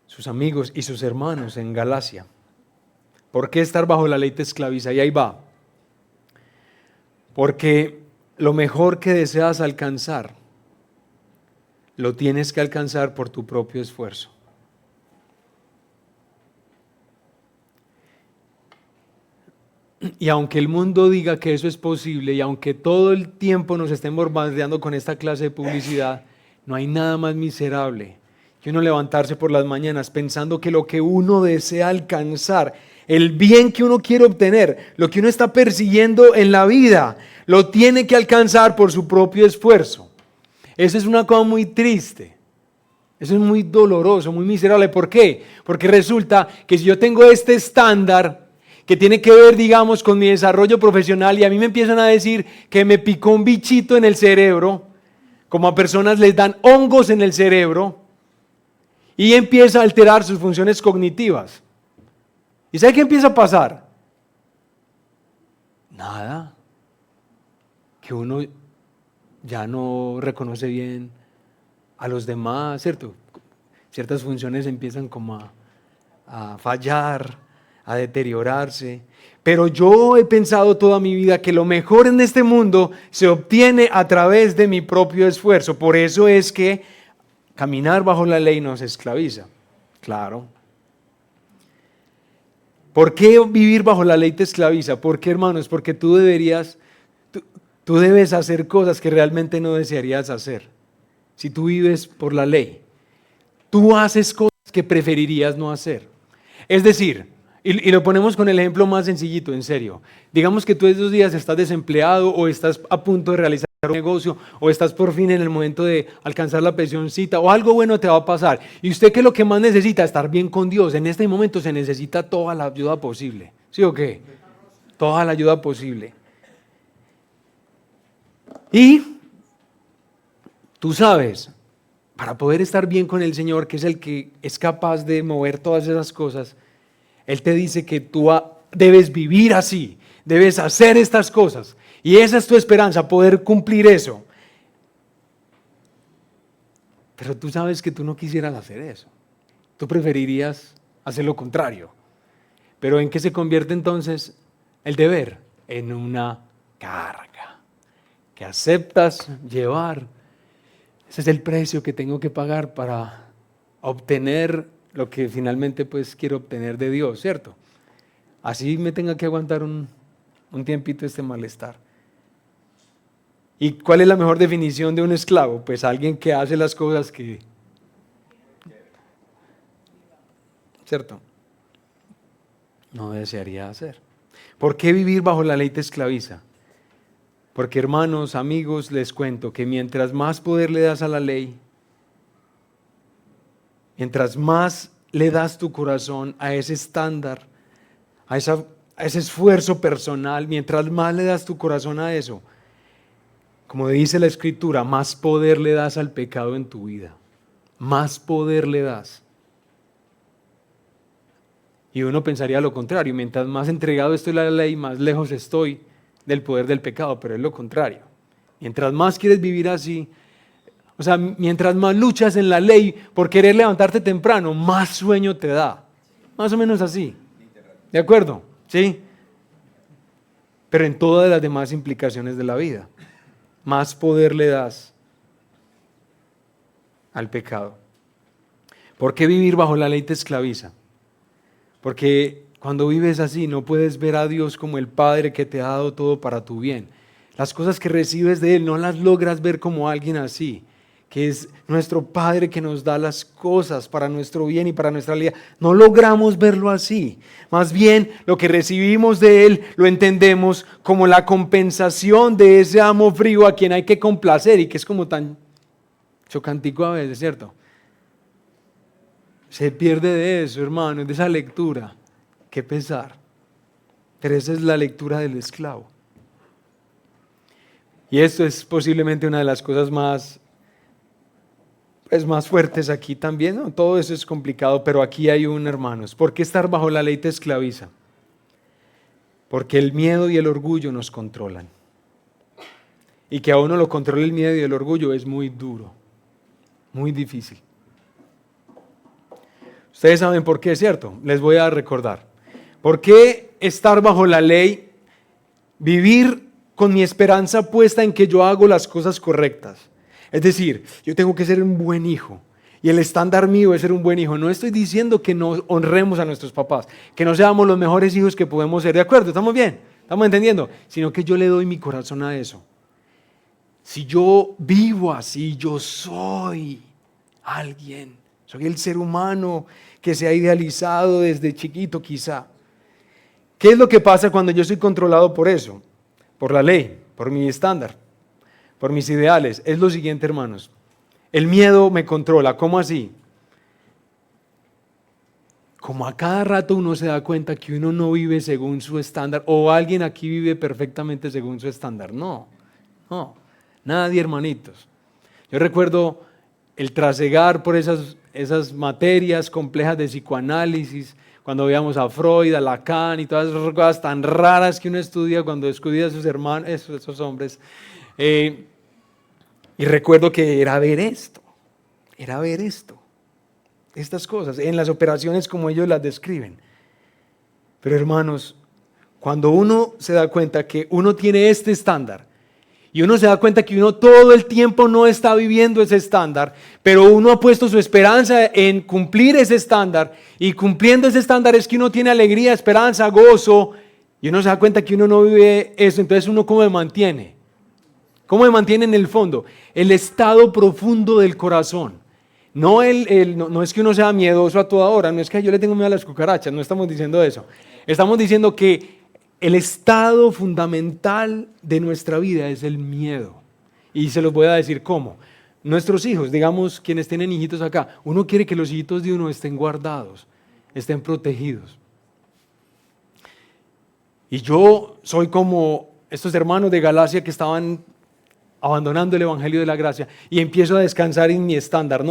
sus amigos y sus hermanos en Galacia? ¿Por qué estar bajo la ley te esclaviza? Y ahí va. Porque lo mejor que deseas alcanzar, lo tienes que alcanzar por tu propio esfuerzo. Y aunque el mundo diga que eso es posible y aunque todo el tiempo nos estén bombardeando con esta clase de publicidad, no hay nada más miserable que uno levantarse por las mañanas pensando que lo que uno desea alcanzar, el bien que uno quiere obtener, lo que uno está persiguiendo en la vida, lo tiene que alcanzar por su propio esfuerzo. Eso es una cosa muy triste. Eso es muy doloroso, muy miserable. ¿Por qué? Porque resulta que si yo tengo este estándar que tiene que ver, digamos, con mi desarrollo profesional y a mí me empiezan a decir que me picó un bichito en el cerebro, como a personas les dan hongos en el cerebro y empieza a alterar sus funciones cognitivas. ¿Y sabe qué empieza a pasar? Nada. Que uno ya no reconoce bien a los demás, ¿cierto? Ciertas funciones empiezan como a fallar, a deteriorarse. Pero yo he pensado toda mi vida que lo mejor en este mundo se obtiene a través de mi propio esfuerzo. Por eso es que caminar bajo la ley nos esclaviza. Claro. ¿Por qué vivir bajo la ley te esclaviza? ¿Por qué, hermanos? Porque tú debes hacer cosas que realmente no desearías hacer. Si tú vives por la ley, tú haces cosas que preferirías no hacer. Es decir, y lo ponemos con el ejemplo más sencillito, en serio. Digamos que tú estos días estás desempleado o estás a punto de realizar un negocio o estás por fin en el momento de alcanzar la pensioncita o algo bueno te va a pasar. Y usted, ¿qué es lo que más necesita? Estar bien con Dios. En este momento se necesita toda la ayuda posible. ¿Sí o qué? Toda la ayuda posible. Y tú sabes, para poder estar bien con el Señor, que es el que es capaz de mover todas esas cosas, Él te dice que tú debes vivir así, debes hacer estas cosas. Y esa es tu esperanza, poder cumplir eso. Pero tú sabes que tú no quisieras hacer eso. Tú preferirías hacer lo contrario. Pero ¿en qué se convierte entonces el deber? En una carga que aceptas llevar. Ese es el precio que tengo que pagar para obtener lo que finalmente pues quiero obtener de Dios, ¿cierto? Así me tenga que aguantar un tiempito este malestar. ¿Y cuál es la mejor definición de un esclavo? Pues alguien que hace las cosas que... ¿Cierto? No desearía hacer. ¿Por qué vivir bajo la ley te esclaviza? Porque hermanos, amigos, les cuento que mientras más poder le das a la ley, mientras más le das tu corazón a ese estándar, a ese esfuerzo personal, mientras más le das tu corazón a eso, como dice la Escritura, más poder le das al pecado en tu vida. Más poder le das. Y uno pensaría lo contrario, mientras más entregado estoy a la ley, más lejos estoy del poder del pecado, pero es lo contrario. Mientras más quieres vivir así, o sea, mientras más luchas en la ley por querer levantarte temprano, más sueño te da. Más o menos así. ¿De acuerdo? ¿Sí? Pero en todas las demás implicaciones de la vida, más poder le das al pecado. ¿Por qué vivir bajo la ley te esclaviza? Porque cuando vives así no puedes ver a Dios como el Padre que te ha dado todo para tu bien. Las cosas que recibes de Él no las logras ver como alguien así, que es nuestro Padre que nos da las cosas para nuestro bien y para nuestra vida. No logramos verlo así. Más bien, lo que recibimos de Él lo entendemos como la compensación de ese amo frío a quien hay que complacer y que es como tan chocantico a veces, ¿cierto? Se pierde de eso, hermano, de esa lectura. Qué pesar. Pero esa es la lectura del esclavo. Y esto es posiblemente una de las cosas más fuertes aquí también, ¿no? Todo eso es complicado, pero aquí hay hermanos. ¿Por qué estar bajo la ley te esclaviza? Porque el miedo y el orgullo nos controlan. Y que a uno lo controle el miedo y el orgullo es muy duro, muy difícil. Ustedes saben por qué, ¿cierto? Les voy a recordar. ¿Por qué estar bajo la ley, vivir con mi esperanza puesta en que yo hago las cosas correctas? Es decir, yo tengo que ser un buen hijo y el estándar mío es ser un buen hijo. No estoy diciendo que no honremos a nuestros papás, que no seamos los mejores hijos que podemos ser. ¿De acuerdo? ¿Estamos bien? ¿Estamos entendiendo? Sino que yo le doy mi corazón a eso. Si yo vivo así, yo soy alguien. Soy el ser humano que se ha idealizado desde chiquito quizá. ¿Qué es lo que pasa cuando yo soy controlado por eso? Por la ley, por mi estándar, por mis ideales. Es lo siguiente, hermanos. El miedo me controla. ¿Cómo así? Como a cada rato uno se da cuenta que uno no vive según su estándar, o alguien aquí vive perfectamente según su estándar. No, nadie, hermanitos. Yo recuerdo el trasegar por esas materias complejas de psicoanálisis, cuando veíamos a Freud, a Lacan y todas esas cosas tan raras que uno estudia cuando estudia a sus hermanos, esos hombres. Y recuerdo que era ver esto, estas cosas, en las operaciones como ellos las describen. Pero hermanos, cuando uno se da cuenta que uno tiene este estándar, y uno se da cuenta que uno todo el tiempo no está viviendo ese estándar, pero uno ha puesto su esperanza en cumplir ese estándar, y cumpliendo ese estándar es que uno tiene alegría, esperanza, gozo, y uno se da cuenta que uno no vive eso. Entonces uno ¿cómo me mantiene? ¿Cómo me mantiene en el fondo? El estado profundo del corazón. No es que uno sea miedoso a toda hora, no es que yo le tengo miedo a las cucarachas, no estamos diciendo eso. Estamos diciendo que el estado fundamental de nuestra vida es el miedo. Y se los voy a decir cómo. Nuestros hijos, digamos quienes tienen hijitos acá, uno quiere que los hijitos de uno estén guardados, estén protegidos. Y yo soy como estos hermanos de Galacia que estaban abandonando el Evangelio de la Gracia, y empiezo a descansar en mi estándar,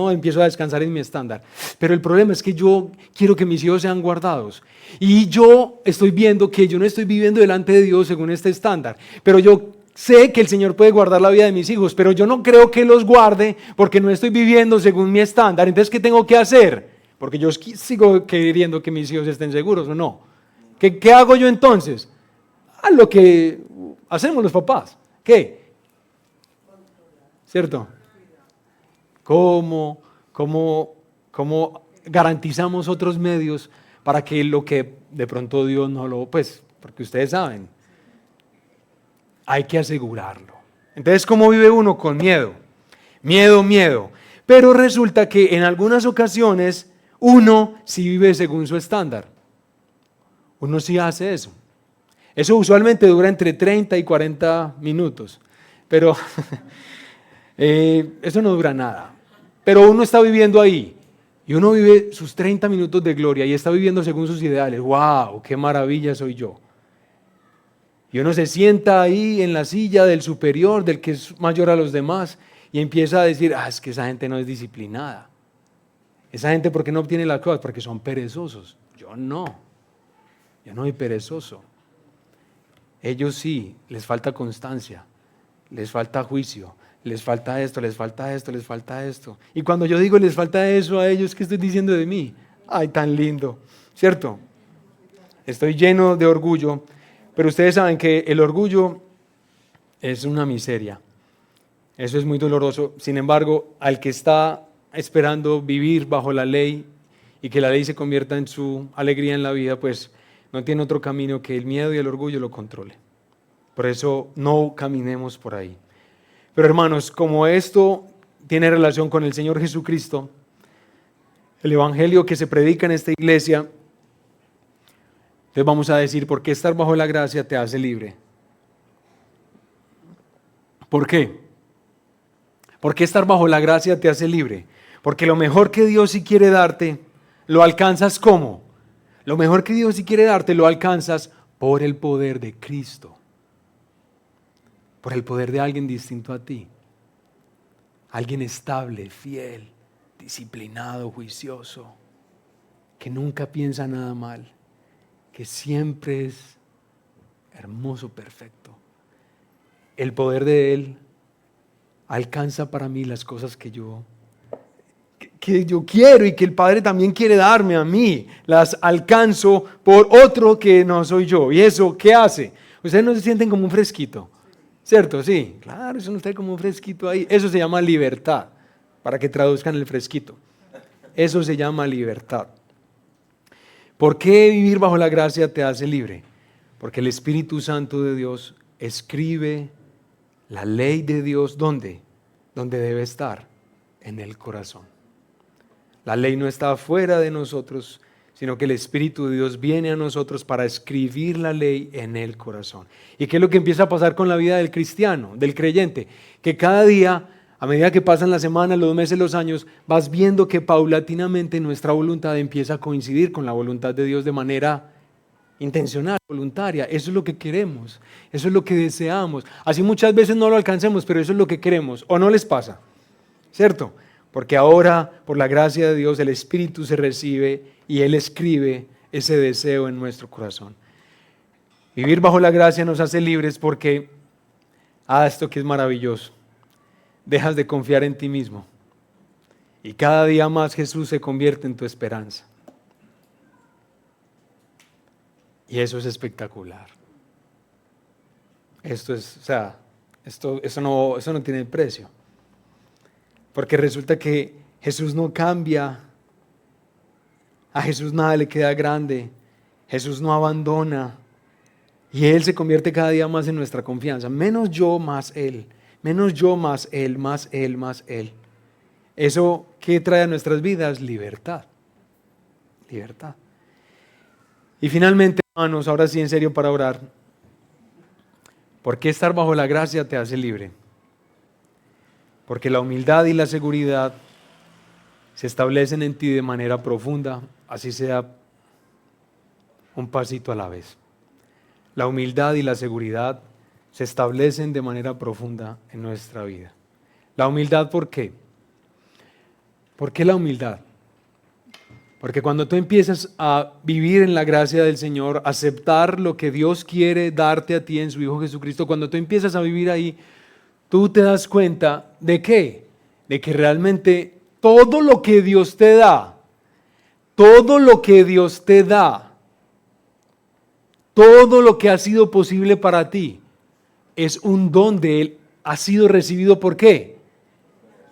Pero el problema es que yo quiero que mis hijos sean guardados, y yo estoy viendo que yo no estoy viviendo delante de Dios según este estándar, pero yo sé que el Señor puede guardar la vida de mis hijos, pero yo no creo que los guarde porque no estoy viviendo según mi estándar. Entonces, ¿qué tengo que hacer? Porque yo sigo queriendo que mis hijos estén seguros, ¿o no? ¿Qué hago yo entonces? A lo que hacemos los papás. ¿Qué? ¿Cierto? ¿Cómo garantizamos otros medios para que lo que de pronto Dios no lo, pues, porque ustedes saben, hay que asegurarlo. Entonces, ¿cómo vive uno? Con miedo. Miedo. Pero resulta que en algunas ocasiones uno sí vive según su estándar. Uno sí hace eso. Eso usualmente dura entre 30 y 40 minutos. Pero eso no dura nada. Pero uno está viviendo ahí. Y uno vive sus 30 minutos de gloria y está viviendo según sus ideales. ¡Wow! ¡Qué maravilla soy yo! Y uno se sienta ahí en la silla del superior, del que es mayor a los demás, y empieza a decir, es que esa gente no es disciplinada. Esa gente, ¿por qué no obtiene las cosas? Porque son perezosos. Yo no soy perezoso. Ellos sí, les falta constancia, les falta juicio, les falta esto, les falta esto, les falta esto. Y cuando yo digo les falta eso a ellos, ¿qué estoy diciendo de mí? ¡Ay, tan lindo! ¿Cierto? Estoy lleno de orgullo. Pero ustedes saben que el orgullo es una miseria. Eso es muy doloroso. Sin embargo, al que está esperando vivir bajo la ley y que la ley se convierta en su alegría en la vida, pues no tiene otro camino que el miedo y el orgullo lo controle. Por eso no caminemos por ahí. Pero hermanos, como esto tiene relación con el Señor Jesucristo, el evangelio que se predica en esta iglesia, entonces vamos a decir, ¿por qué estar bajo la gracia te hace libre? ¿Por qué? ¿Por qué estar bajo la gracia te hace libre? Porque lo mejor que Dios sí quiere darte, lo alcanzas ¿cómo? Lo mejor que Dios sí quiere darte, lo alcanzas por el poder de Cristo. Por el poder de alguien distinto a ti. Alguien estable, fiel, disciplinado, juicioso, que nunca piensa nada mal, que siempre es hermoso, perfecto. El poder de Él alcanza para mí las cosas que yo quiero y que el Padre también quiere darme a mí. Las alcanzo por otro que no soy yo. ¿Y eso qué hace? Ustedes no se sienten como un fresquito, ¿cierto? Sí, claro, eso no está como un fresquito ahí. Eso se llama libertad, para que traduzcan el fresquito. Eso se llama libertad. ¿Por qué vivir bajo la gracia te hace libre? Porque el Espíritu Santo de Dios escribe la ley de Dios, ¿dónde? Donde debe estar, en el corazón. La ley no está fuera de nosotros, sino que el Espíritu de Dios viene a nosotros para escribir la ley en el corazón. ¿Y qué es lo que empieza a pasar con la vida del cristiano, del creyente? Que cada día, a medida que pasan las semanas, los meses, los años, vas viendo que paulatinamente nuestra voluntad empieza a coincidir con la voluntad de Dios de manera intencional, voluntaria. Eso es lo que queremos, eso es lo que deseamos. Así muchas veces no lo alcancemos, pero eso es lo que queremos. ¿O no les pasa? ¿Cierto? Porque ahora, por la gracia de Dios, el Espíritu se recibe y Él escribe ese deseo en nuestro corazón. Vivir bajo la gracia nos hace libres porque, esto que es maravilloso, dejas de confiar en ti mismo y cada día más Jesús se convierte en tu esperanza. Y eso es espectacular. Esto no tiene precio. Porque resulta que Jesús no cambia, a Jesús nada le queda grande, Jesús no abandona y Él se convierte cada día más en nuestra confianza. Menos yo, más Él, menos yo, más Él, más Él, más Él. ¿Eso qué trae a nuestras vidas? Libertad. Libertad. Y finalmente, hermanos, ahora sí en serio para orar, ¿por qué estar bajo la gracia te hace libre? Porque la humildad y la seguridad se establecen en ti de manera profunda, así sea un pasito a la vez. La humildad y la seguridad se establecen de manera profunda en nuestra vida. La humildad, ¿por qué? ¿Por qué la humildad? Porque cuando tú empiezas a vivir en la gracia del Señor, aceptar lo que Dios quiere darte a ti en su Hijo Jesucristo, cuando tú empiezas a vivir ahí, tú te das cuenta ¿de qué? De que realmente todo lo que Dios te da, todo lo que Dios te da, todo lo que ha sido posible para ti, es un don de Él, ha sido recibido ¿por qué?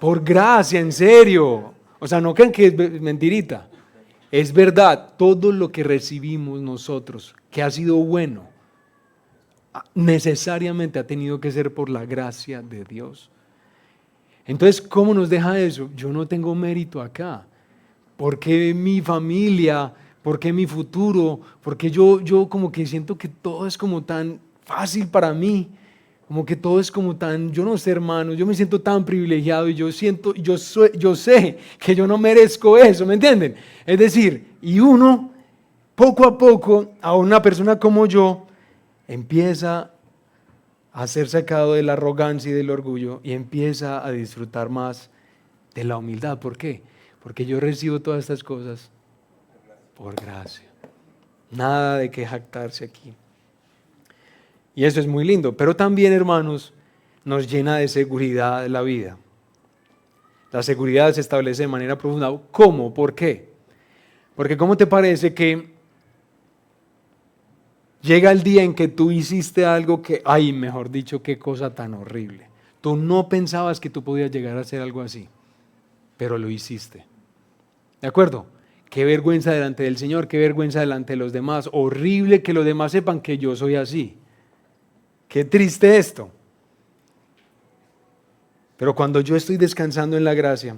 Por gracia, en serio. O sea, no crean que es mentirita. Es verdad, todo lo que recibimos nosotros, que ha sido bueno, necesariamente ha tenido que ser por la gracia de Dios. Entonces, ¿cómo nos deja eso? Yo no tengo mérito acá. ¿Por qué mi familia? ¿Por qué mi futuro? Porque yo como que siento que todo es como tan fácil para mí. Como que todo es como tan, yo no sé, hermano, yo me siento tan privilegiado y yo sé que yo no merezco eso, ¿me entienden? Es decir, y uno, poco a poco, a una persona como yo, empieza a ser sacado de la arrogancia y del orgullo y empieza a disfrutar más de la humildad. ¿Por qué? Porque yo recibo todas estas cosas por gracia. Nada de que jactarse aquí. Y eso es muy lindo, pero también, hermanos, nos llena de seguridad la vida. La seguridad se establece de manera profunda. ¿Cómo? ¿Por qué? Porque ¿cómo te parece que llega el día en que tú hiciste algo que, ay, mejor dicho, qué cosa tan horrible? Tú no pensabas que tú podías llegar a hacer algo así, pero lo hiciste. ¿De acuerdo? Qué vergüenza delante del Señor, qué vergüenza delante de los demás. Horrible que los demás sepan que yo soy así. Qué triste esto. Pero cuando yo estoy descansando en la gracia,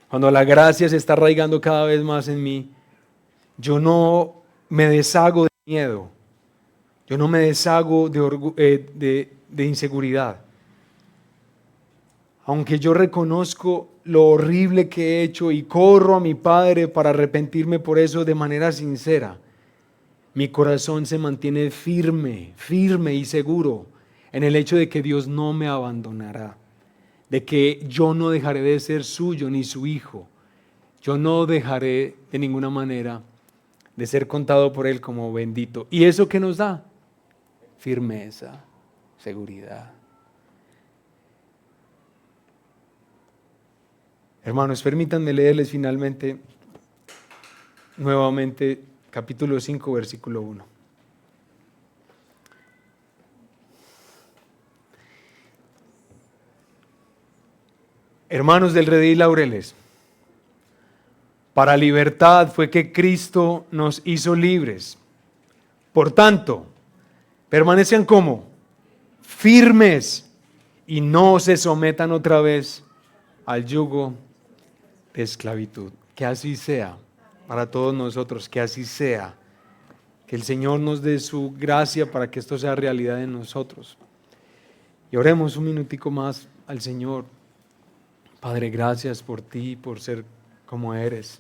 cuando la gracia se está arraigando cada vez más en mí, yo no me deshago de miedo, yo no me deshago de inseguridad. Aunque yo reconozco lo horrible que he hecho y corro a mi Padre para arrepentirme por eso de manera sincera, mi corazón se mantiene firme y seguro en el hecho de que Dios no me abandonará, de que yo no dejaré de ser suyo ni su hijo. Yo no dejaré de ninguna manera de ser contado por Él como bendito. ¿Y eso qué nos da? Firmeza, seguridad. Hermanos, permítanme leerles finalmente, nuevamente, capítulo 5, versículo 1. Hermanos del Redil Laureles, para libertad fue que Cristo nos hizo libres. Por tanto, permanezcan como firmes y no se sometan otra vez al yugo de esclavitud. Que así sea para todos nosotros, que así sea. Que el Señor nos dé su gracia para que esto sea realidad en nosotros. Y oremos un minutico más al Señor. Padre, gracias por ti, por ser como eres.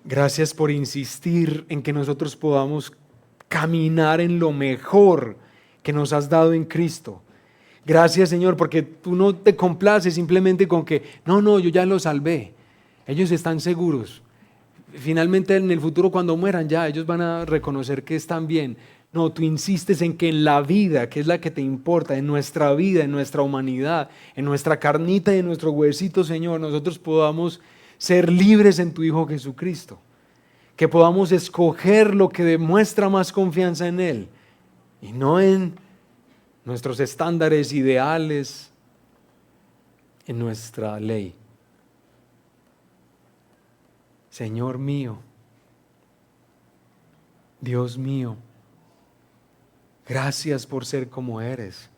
Gracias por insistir en que nosotros podamos caminar en lo mejor que nos has dado en Cristo. Gracias, Señor, porque tú no te complaces simplemente con que, no, yo ya los salvé. Ellos están seguros. Finalmente en el futuro cuando mueran ya, ellos van a reconocer que están bien. No, tú insistes en que en la vida, que es la que te importa, en nuestra vida, en nuestra humanidad, en nuestra carnita y en nuestro huesito, Señor, nosotros podamos ser libres en tu Hijo Jesucristo. Que podamos escoger lo que demuestra más confianza en Él y no en nuestros estándares ideales, en nuestra ley. Señor mío, Dios mío, gracias por ser como eres.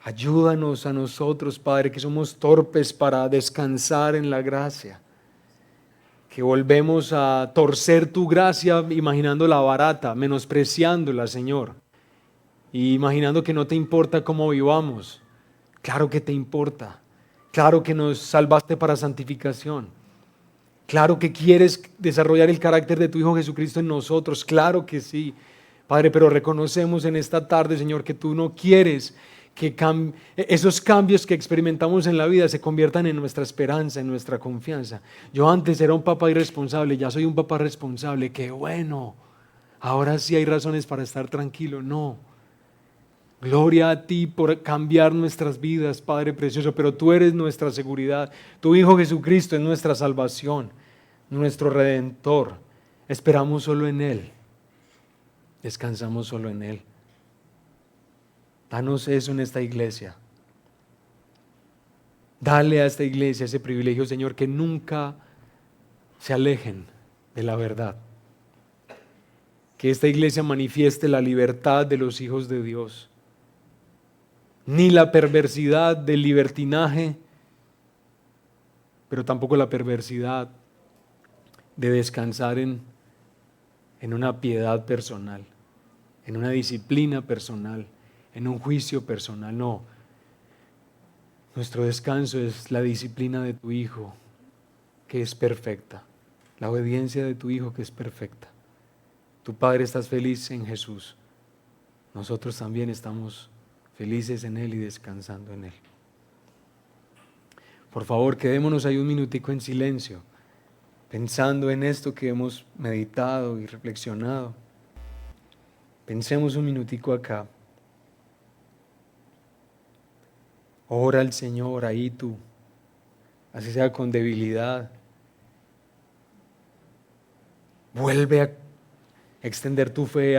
Ayúdanos a nosotros, Padre, que somos torpes para descansar en la gracia, que volvemos a torcer tu gracia imaginándola barata, menospreciándola, Señor, y imaginando que no te importa cómo vivamos. Claro que te importa, claro que nos salvaste para santificación, claro que quieres desarrollar el carácter de tu Hijo Jesucristo en nosotros, claro que sí, Padre, pero reconocemos en esta tarde, Señor, que tú no quieres esos cambios que experimentamos en la vida se conviertan en nuestra esperanza, en nuestra confianza. Yo antes era un papá irresponsable, ya soy un papá responsable. ¡Qué bueno! Ahora sí hay razones para estar tranquilo. No. Gloria a ti por cambiar nuestras vidas, Padre precioso, pero tú eres nuestra seguridad. Tu Hijo Jesucristo es nuestra salvación, nuestro Redentor. Esperamos solo en Él. Descansamos solo en Él. Danos eso en esta iglesia. Dale a esta iglesia ese privilegio, Señor, que nunca se alejen de la verdad. Que esta iglesia manifieste la libertad de los hijos de Dios. Ni la perversidad del libertinaje, pero tampoco la perversidad de descansar en una piedad personal, en una disciplina personal, en un juicio personal. No, nuestro descanso es la disciplina de tu Hijo, que es perfecta, la obediencia de tu Hijo, que es perfecta. Tu Padre, estás feliz en Jesús. Nosotros también estamos felices en Él y descansando en Él. Por favor, quedémonos ahí un minutico en silencio, pensando en esto que hemos meditado y reflexionado. Pensemos un minutico acá. Ora al Señor ahí tú, así sea con debilidad. Vuelve a extender tu fe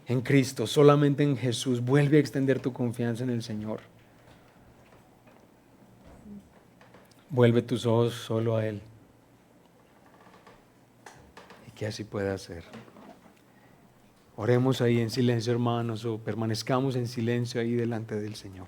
en Cristo, solamente en Jesús. Vuelve a extender tu confianza en el Señor. Vuelve tus ojos solo a Él. Y que así pueda ser. Oremos ahí en silencio, hermanos, o permanezcamos en silencio ahí delante del Señor.